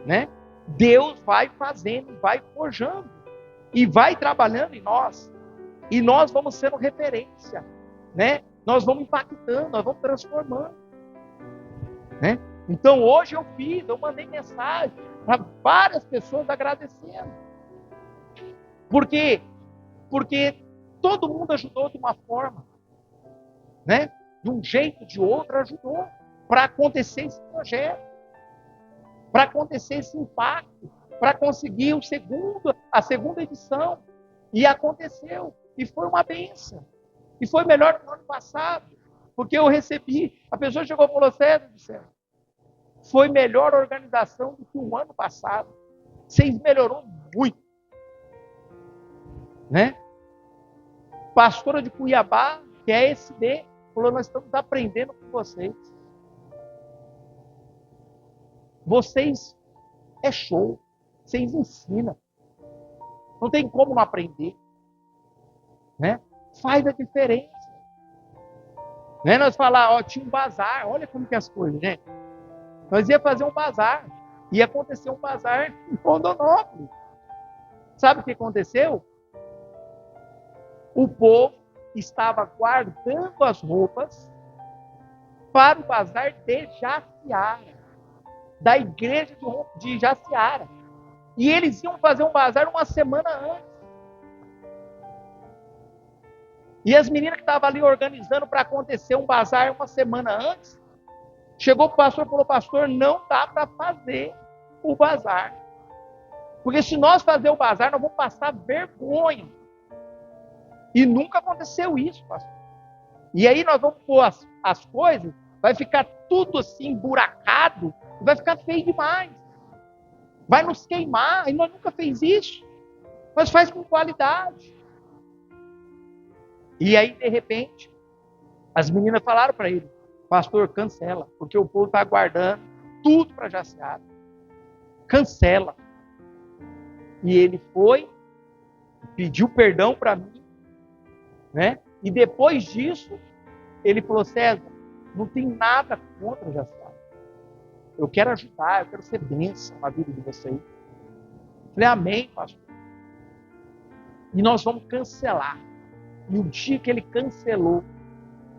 Né? Deus vai fazendo, vai forjando. E vai trabalhando em nós. E nós vamos sendo referência. Né? Nós vamos impactando, nós vamos transformando. Né? Então hoje eu mandei mensagem para várias pessoas agradecendo. Por quê? Porque todo mundo ajudou de uma forma. Né? De um jeito, de outro, ajudou para acontecer esse projeto, para acontecer esse impacto, para conseguir a segunda edição. E aconteceu. E foi uma bênção. E foi melhor do que no ano passado. Porque eu recebi, a pessoa chegou e falou, César do céu, foi melhor organização do que o ano passado. Vocês melhorou muito. Né? Pastora de Cuiabá, que é SD, falou, nós estamos aprendendo com vocês. Vocês é show. Vocês ensinam. Não tem como não aprender. Né? Faz a diferença. Né? Nós falar, ó, tinha um bazar. Olha como que é as coisas, gente. Nós ia fazer um bazar. Ia acontecer um bazar em Rondonópolis. Sabe o que aconteceu? O povo estava guardando as roupas para o bazar de Jaciara, da igreja de Jaciara. E eles iam fazer um bazar uma semana antes. E as meninas que estavam ali organizando para acontecer um bazar uma semana antes, chegou para o pastor e falou, pastor, não dá para fazer o bazar. Porque se nós fazer o bazar, nós vamos passar vergonha. E nunca aconteceu isso, pastor. E aí nós vamos pôr as coisas, vai ficar tudo assim, buracado, vai ficar feio demais. Vai nos queimar, e nós nunca fez isso. Mas faz com qualidade. E aí, de repente, as meninas falaram para ele, pastor, cancela, porque o povo está aguardando tudo para Jaciara. Cancela. E ele foi, pediu perdão para mim, né? E depois disso, ele falou, César, não tem nada contra Jaciara. Eu quero ajudar, eu quero ser bênção na vida de vocês. Eu falei, amém, pastor. E nós vamos cancelar. E o dia que ele cancelou,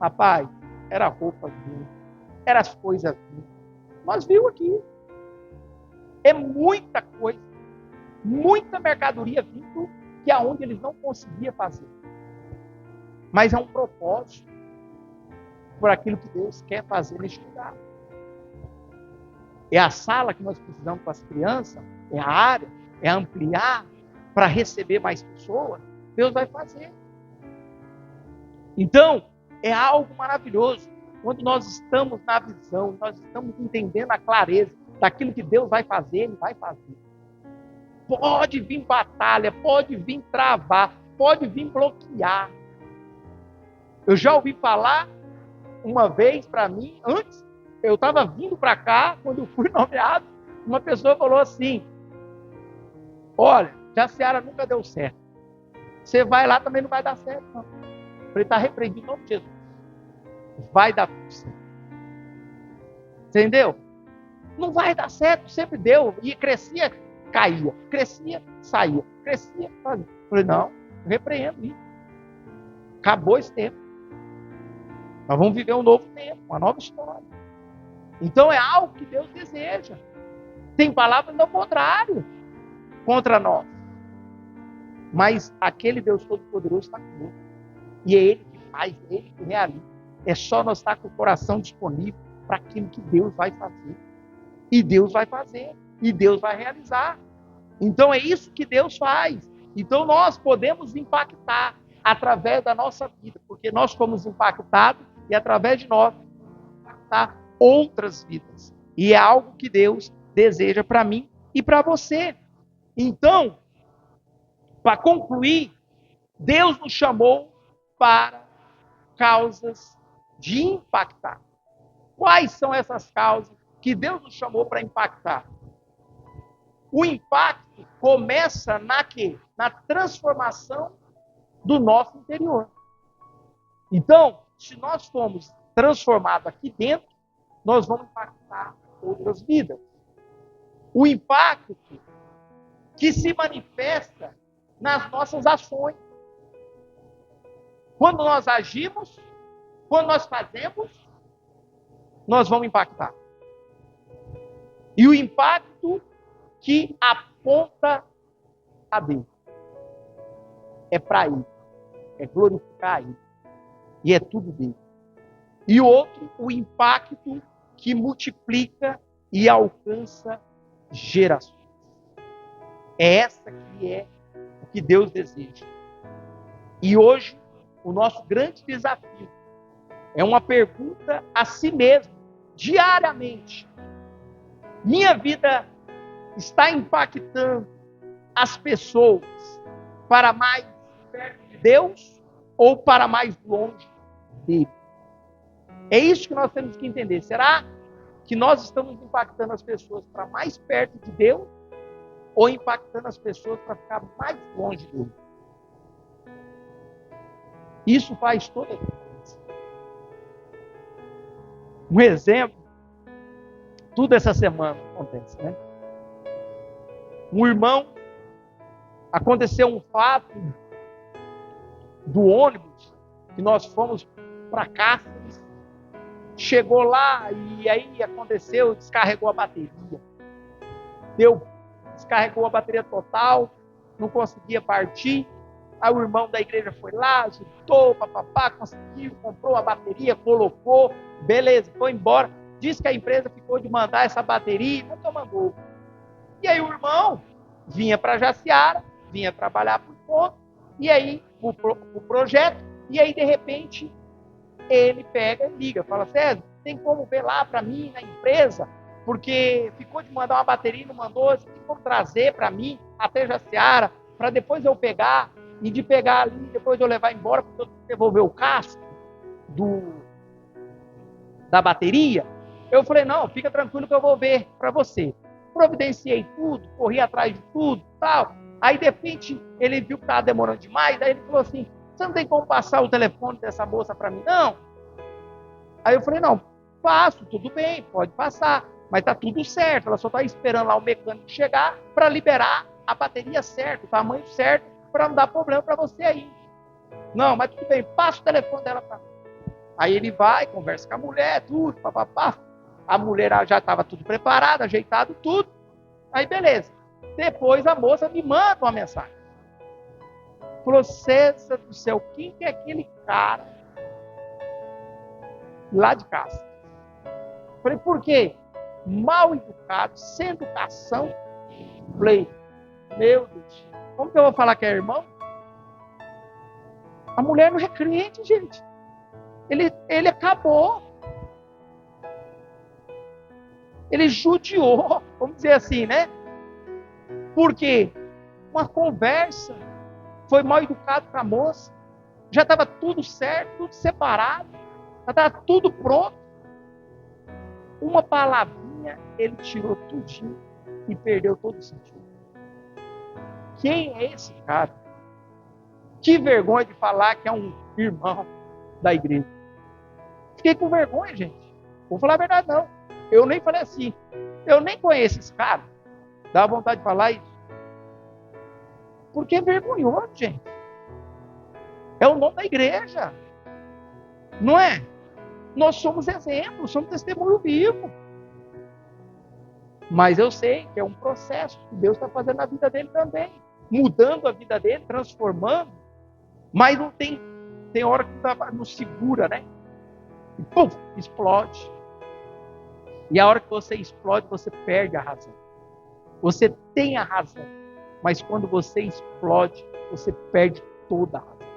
rapaz, era roupa vindo, era as coisas vindo. Nós vimos aqui. É muita coisa, muita mercadoria vindo que aonde eles não conseguiam fazer. Mas é um propósito por aquilo que Deus quer fazer neste lugar. É a sala que nós precisamos para as crianças, é a área, é ampliar para receber mais pessoas. Deus vai fazer. Então, é algo maravilhoso. Quando nós estamos na visão, nós estamos entendendo a clareza daquilo que Deus vai fazer, Ele vai fazer. Pode vir batalha, pode vir travar, pode vir bloquear. Eu já ouvi falar uma vez para mim, antes, eu estava vindo para cá, quando eu fui nomeado, uma pessoa falou assim, olha, Jaciara nunca deu certo. Você vai lá, também não vai dar certo, não. Ele está repreendido em nome de Jesus. Vai dar tudo certo. Entendeu? Não vai dar certo, sempre deu. E crescia, caía. Crescia, saía. Crescia, saía. Falei, não, eu repreendo isso. Acabou esse tempo. Nós vamos viver um novo tempo, uma nova história. Então é algo que Deus deseja. Tem palavras ao contrário, contra nós. Mas aquele Deus Todo-Poderoso está conosco. E é Ele que faz, é Ele que realiza. É só nós estar com o coração disponível para aquilo que Deus vai fazer. E Deus vai fazer. E Deus vai realizar. Então é isso que Deus faz. Então nós podemos impactar através da nossa vida. Porque nós fomos impactados e através de nós impactar outras vidas. E é algo que Deus deseja para mim e para você. Então, Para concluir, Deus nos chamou para causas de impactar. Quais são essas causas que Deus nos chamou para impactar? O impacto começa na quê? Na transformação do nosso interior. Então, se nós formos transformados aqui dentro, nós vamos impactar outras vidas. O impacto que se manifesta nas nossas ações. Quando nós agimos, quando nós fazemos, nós vamos impactar. E o impacto que aponta a Deus é para Ele, é glorificar Ele, e é tudo dele. E o outro, o impacto que multiplica e alcança gerações. É essa que é o que Deus deseja. E hoje, o nosso grande desafio é uma pergunta a si mesmo, diariamente. Minha vida está impactando as pessoas para mais perto de Deus ou para mais longe dele? É isso que nós temos que entender. Será que nós estamos impactando as pessoas para mais perto de Deus ou impactando as pessoas para ficar mais longe dele? Isso faz toda a diferença. Um exemplo, tudo essa semana acontece, né? Um irmão, aconteceu um fato do ônibus que nós fomos para Cáceres, chegou lá e aí aconteceu, descarregou a bateria. Descarregou a bateria total, não conseguia partir. Aí o irmão da igreja foi lá, ajudou, papapá, conseguiu, comprou a bateria, colocou, beleza, foi embora. Diz que a empresa ficou de mandar essa bateria e nunca mandou. E aí o irmão vinha para Jaciara, vinha trabalhar por conta, e aí o projeto, e aí de repente ele pega e liga, fala: César, tem como ver lá para mim na empresa, porque ficou de mandar uma bateria e não mandou, você tem como trazer para mim até Jaciara, para depois eu pegar, e de pegar ali, depois eu levar embora, porque eu tenho que devolver o casco da bateria. Eu falei: não, fica tranquilo que eu vou ver para você. Providenciei tudo, corri atrás de tudo, tal. Aí, de repente, ele viu que estava demorando demais, aí ele falou assim: você não tem como passar o telefone dessa moça para mim, não? Aí eu falei: não, passo, tudo bem, pode passar, mas tá tudo certo, ela só está esperando lá o mecânico chegar para liberar a bateria certa, o tamanho certo, para não dar problema para você aí. Não, mas tudo bem, passa o telefone dela para mim. Aí ele vai, conversa com a mulher, tudo, papapá. A mulher já estava tudo preparado, ajeitado tudo. Aí beleza. Depois a moça me manda uma mensagem. Falou: César do céu, quem que é aquele cara lá de casa? Falei: por quê? Mal educado, sem educação. Falei: meu Deus, como que eu vou falar que é irmão? A mulher não é crente, gente. Ele acabou. Ele judiou, vamos dizer assim, né? Porque uma conversa, foi mal educado para a moça, já estava tudo certo, tudo separado, já estava tudo pronto. Uma palavrinha, ele tirou tudinho e perdeu todo o sentido. Quem é esse cara? Que vergonha de falar que é um irmão da igreja. Fiquei com vergonha, gente. Vou falar a verdade, não. Eu nem falei assim. Eu nem conheço esse cara. Dá vontade de falar isso. Porque é vergonhoso, gente. É o nome da igreja. Não é? Nós somos exemplos, somos testemunho vivo. Mas eu sei que é um processo que Deus está fazendo na vida dele também. Mudando a vida dele, transformando. Mas não tem hora que não segura, né? E pum, explode. E a hora que você explode, você perde a razão. Você tem a razão, mas quando você explode, você perde toda a razão.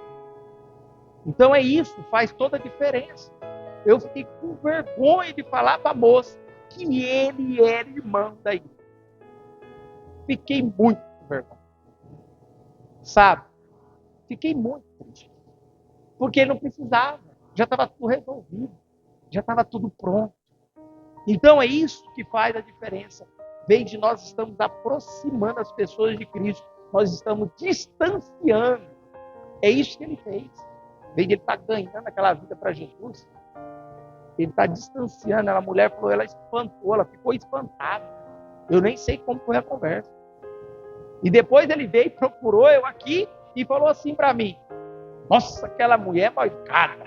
Então é isso, faz toda a diferença. Eu fiquei com vergonha de falar para a moça que ele era irmão da igreja. Fiquei muito com vergonha. Sabe? Fiquei muito triste. Porque ele não precisava. Já estava tudo resolvido. Já estava tudo pronto. Então é isso que faz a diferença. Vem de nós estamos aproximando as pessoas de Cristo. Nós estamos distanciando. É isso que ele fez. Vem de ele estar ganhando aquela vida para Jesus. Ele está distanciando. A mulher falou, ela espantou, ela ficou espantada. Eu nem sei como foi a conversa. E depois ele veio, procurou eu aqui e falou assim para mim: nossa, aquela mulher é mal educada.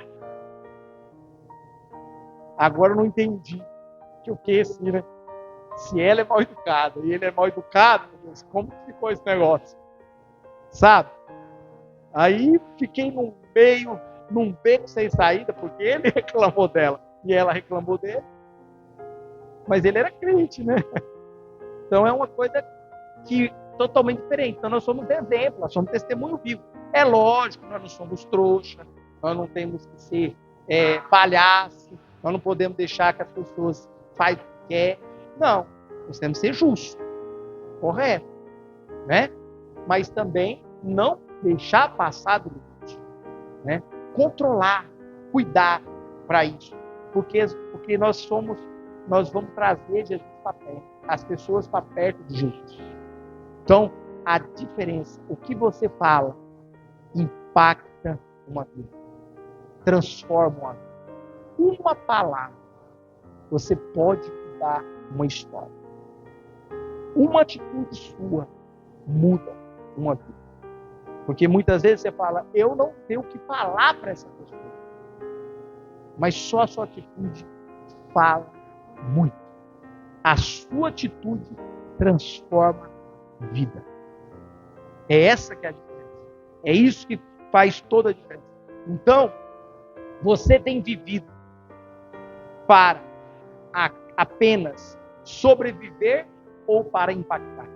Agora eu não entendi que o que assim, né? Se ela é mal educada e ele é mal educado, meu Deus, como que ficou esse negócio? Sabe? Aí fiquei num beco sem saída, porque ele reclamou dela e ela reclamou dele. Mas ele era crente, né? Então é uma coisa que totalmente diferente. Então nós somos exemplo, nós somos testemunho vivo. É lógico, nós não somos trouxa, nós não temos que ser palhaço, nós não podemos deixar que as pessoas façam o que quer. Não, nós temos que ser justos, correto, né? Mas também não deixar passar do limite, né? Controlar, cuidar para isso, porque nós vamos trazer Jesus para perto, as pessoas para perto de Jesus. Então, a diferença, o que você fala, impacta uma vida, transforma uma vida. Uma palavra, você pode mudar uma história. Uma atitude sua muda uma vida. Porque muitas vezes você fala, eu não tenho o que falar para essa pessoa. Mas só a sua atitude fala muito. A sua atitude transforma vida. É essa que é a diferença. É isso que faz toda a diferença. Então, você tem vivido para apenas sobreviver ou para impactar?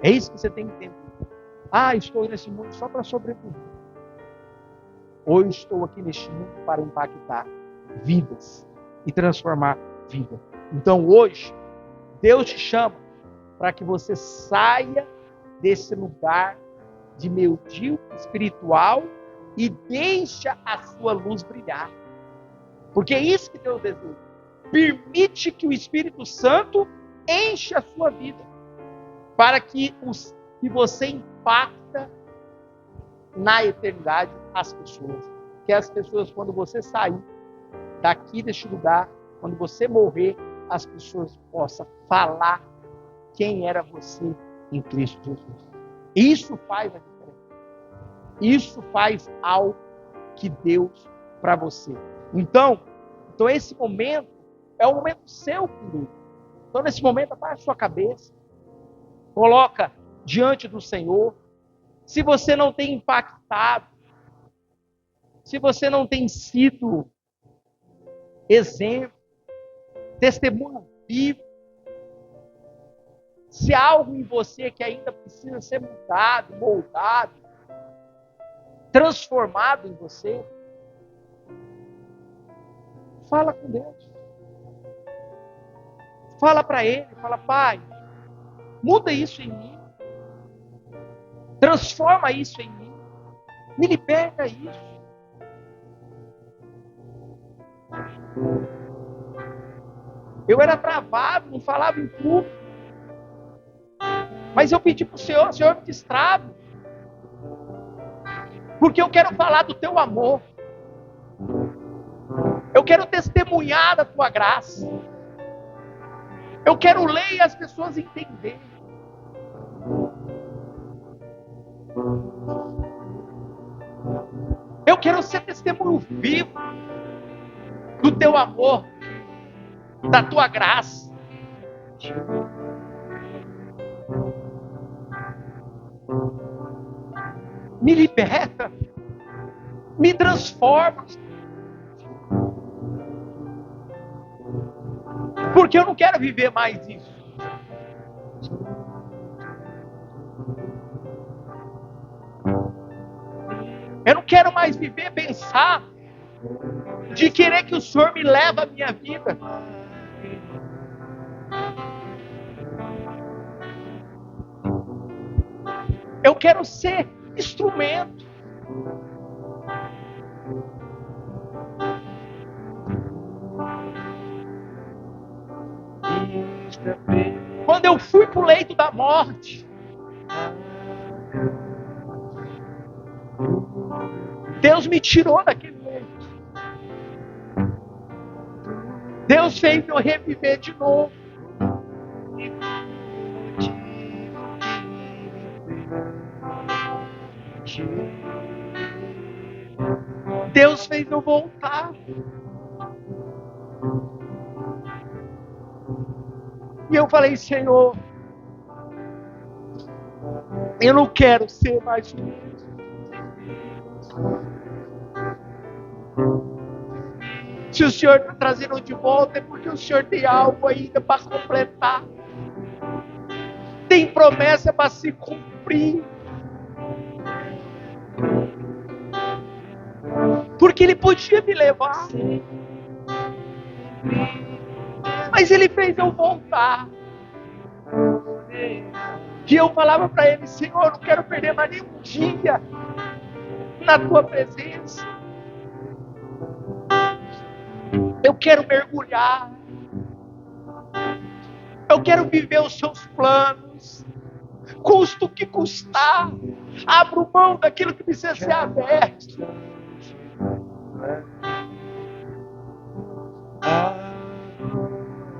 É isso que você tem que entender. Estou nesse mundo só para sobreviver. Ou eu estou aqui neste mundo para impactar vidas e transformar vida. Então hoje, Deus te chama para que você saia desse lugar de medíocre espiritual e deixe a sua luz brilhar. Porque é isso que Deus deseja. Permite que o Espírito Santo enche a sua vida para que você impacta na eternidade as pessoas. Que as pessoas, quando você sair daqui deste lugar, quando você morrer, as pessoas possam falar quem era você em Cristo Jesus. Isso faz a diferença. Isso faz algo que Deus para você. Então esse momento é um momento seu, querido. Então nesse momento, abaixa sua cabeça, coloca diante do Senhor. Se você não tem impactado, se você não tem sido exemplo, testemunho vivo, se há algo em você que ainda precisa ser mudado, moldado, transformado em você, fala com Deus. Fala para Ele, fala, Pai, muda isso em mim. Transforma isso em mim. Me liberta isso. Eu era travado, não falava em público. Mas eu pedi para o Senhor me destrave. Porque eu quero falar do teu amor. Eu quero testemunhar da tua graça. Eu quero ler e as pessoas entenderem. Eu quero ser testemunho vivo do teu amor, da tua graça. Me liberta, me transforma. Porque eu não quero viver mais isso. Eu não quero mais viver, pensar, de querer que o Senhor me leve a minha vida. Eu quero ser instrumento. Quando eu fui para o leito da morte, Deus me tirou daquele leito. Deus fez eu reviver de novo. Deus fez eu voltar. E eu falei, Senhor, eu não quero ser mais o mesmo. Se o Senhor está trazendo de volta, é porque o Senhor tem algo ainda para completar. Tem promessa para se cumprir. Porque Ele podia me levar. Mas Ele fez eu voltar. E eu falava para Ele, Senhor, eu não quero perder mais nenhum dia na Tua presença. Eu quero mergulhar. Eu quero viver os Seus planos. Custa o que custar. Abro mão daquilo que precisa ser aberto.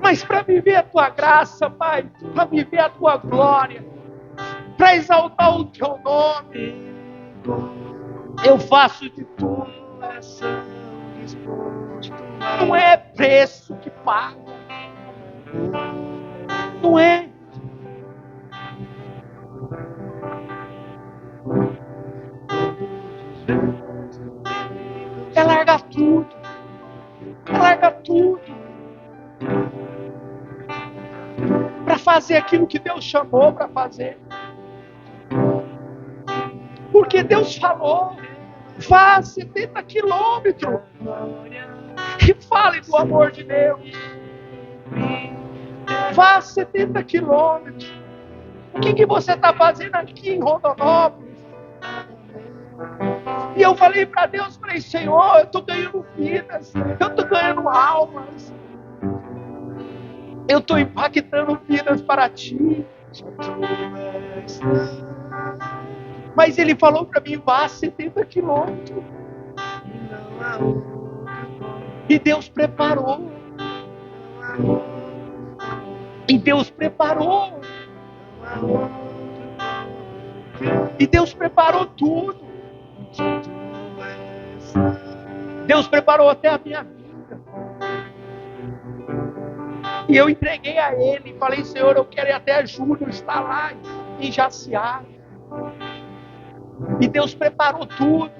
Mas para viver a Tua graça, Pai, para viver a Tua glória, para exaltar o Teu nome, eu faço de tudo. Não é preço que paga. Não é. É largar tudo. É largar tudo. Para fazer aquilo que Deus chamou para fazer. Porque Deus falou, vá 70 quilômetros e fale do amor de Deus. Vá 70 quilômetros. O que você está fazendo aqui em Rondonópolis? E eu falei para Deus, falei, Senhor, eu estou ganhando vidas, eu estou ganhando almas, eu estou impactando vidas para Ti. Mas Ele falou para mim, vá 70 quilômetros. E Deus preparou. E Deus preparou. E Deus preparou tudo. Deus preparou até a minha vida. E eu entreguei a Ele e falei, Senhor, eu quero ir até julho estar lá em Jaciara. E Deus preparou tudo.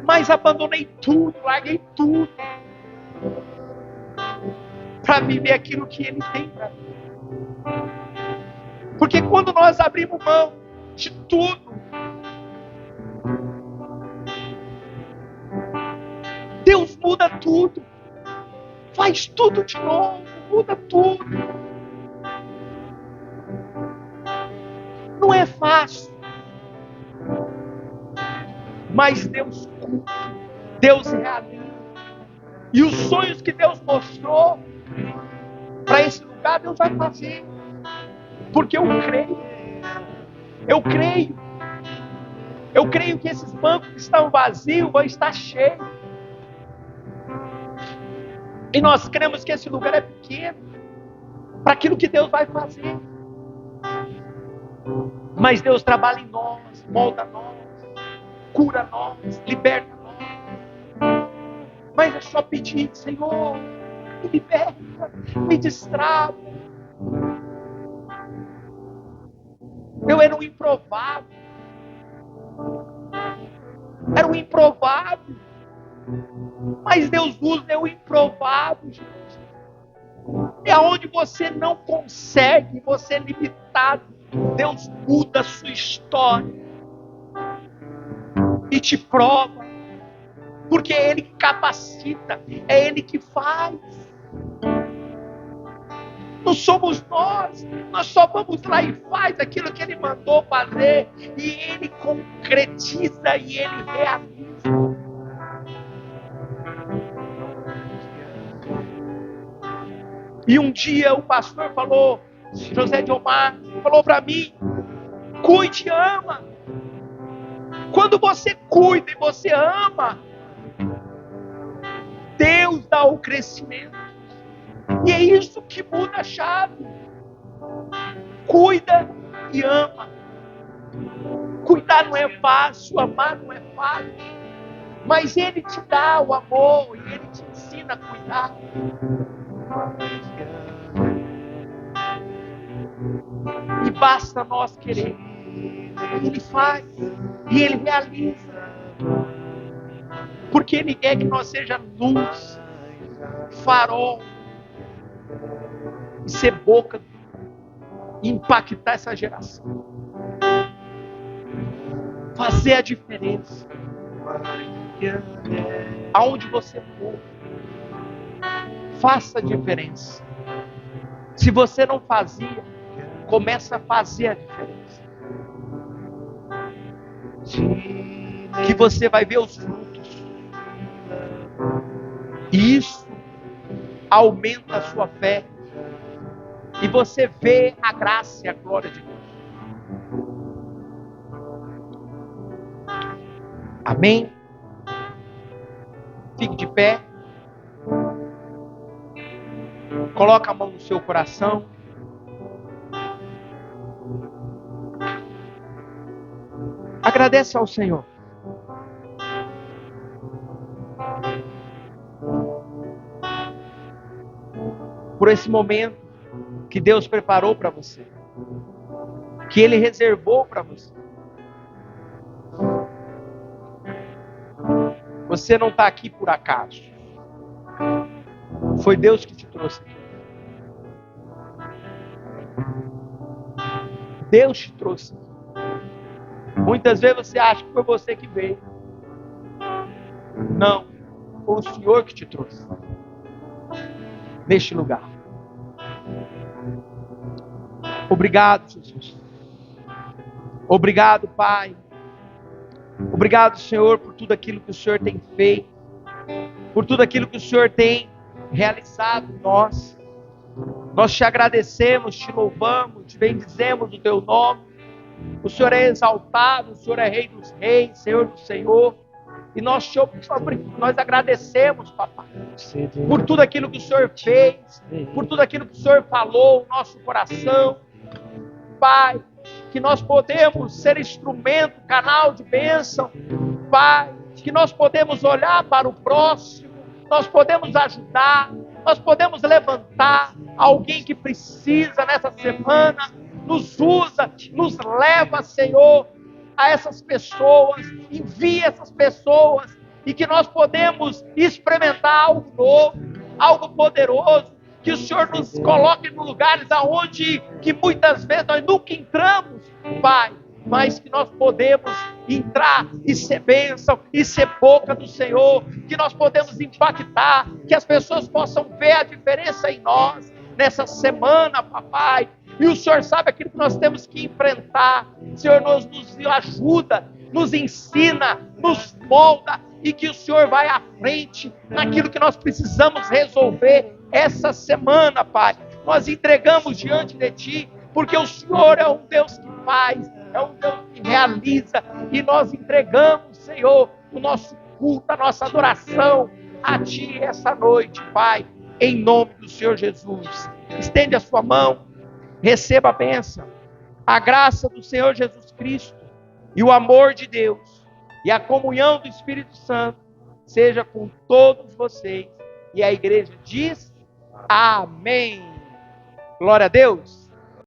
Mas abandonei tudo, larguei tudo para viver aquilo que Ele tem para mim. Porque quando nós abrimos mão de tudo, Deus muda tudo, faz tudo de novo, muda tudo. Não é fácil, mas Deus cumpre, Deus realiza. E os sonhos que Deus mostrou para esse lugar, Deus vai fazer. Porque eu creio. Eu creio. Eu creio que esses bancos que estão vazios vão estar cheios. E nós cremos que esse lugar é pequeno para aquilo que Deus vai fazer. Mas Deus trabalha em nós, molda nós, cura nós, liberta nós. Mas é só pedir, Senhor, me liberta, me destrava. Eu era um improvável. Era um improvável. Mas Deus usa o improvável, gente. É onde você não consegue, você é limitado. Deus muda a sua história. E te prova. Porque é Ele que capacita. É Ele que faz. Não somos nós só vamos lá e faz aquilo que Ele mandou fazer, e Ele concretiza e Ele realiza. E um dia o pastor falou, José de Omar, falou para mim, cuide e ama. Quando você cuida e você ama, Deus dá o crescimento. E é isso que muda a chave. Cuida e ama. Cuidar não é fácil, amar não é fácil. Mas Ele te dá o amor e Ele te ensina a cuidar. E basta nós querer. E Ele faz. E Ele realiza. Porque Ele quer que nós sejamos luz, farol, e ser boca, e impactar essa geração. Fazer a diferença. Aonde você for, faça a diferença. Se você não fazia, começa a fazer a diferença. Que você vai ver os frutos. E isso aumenta a sua fé. E você vê a graça e a glória de Deus. Amém? Fique de pé. Coloca a mão no seu coração. Agradece ao Senhor. Por esse momento que Deus preparou para você. Que Ele reservou para você. Você não está aqui por acaso. Foi Deus que te trouxe aqui. Deus te trouxe. Muitas vezes você acha que foi você que veio. Não. Foi o Senhor que te trouxe. Neste lugar. Obrigado, Jesus. Obrigado, Pai. Obrigado, Senhor, por tudo aquilo que o Senhor tem feito. Por tudo aquilo que o Senhor tem realizado em nós. Nós te agradecemos, te louvamos, te bendizemos o teu nome. O Senhor é exaltado, o Senhor é Rei dos Reis, Senhor do Senhor. E nós agradecemos, papai, por tudo aquilo que o Senhor fez, por tudo aquilo que o Senhor falou no nosso coração. Pai, que nós podemos ser instrumento, canal de bênção. Pai, que nós podemos olhar para o próximo, nós podemos ajudar, nós podemos levantar alguém que precisa nessa semana. Nos usa, nos leva, Senhor, a essas pessoas, envia essas pessoas, e que nós podemos experimentar algo novo, algo poderoso, que o Senhor nos coloque em lugares aonde que muitas vezes nós nunca entramos, Pai, mas que nós podemos entrar e ser bênção, e ser boca do Senhor, que nós podemos impactar, que as pessoas possam ver a diferença em nós, nessa semana, papai. E o Senhor sabe aquilo que nós temos que enfrentar. Senhor, nos ajuda, nos ensina, nos molda, e que o Senhor vai à frente naquilo que nós precisamos resolver essa semana, Pai. Nós entregamos diante de Ti, porque o Senhor é um Deus que faz, é um Deus que realiza, e nós entregamos, Senhor, o nosso culto, a nossa adoração a Ti essa noite, Pai, em nome do Senhor Jesus. Estende a sua mão. Receba a bênção, a graça do Senhor Jesus Cristo e o amor de Deus e a comunhão do Espírito Santo seja com todos vocês. E a igreja diz amém. Glória a Deus.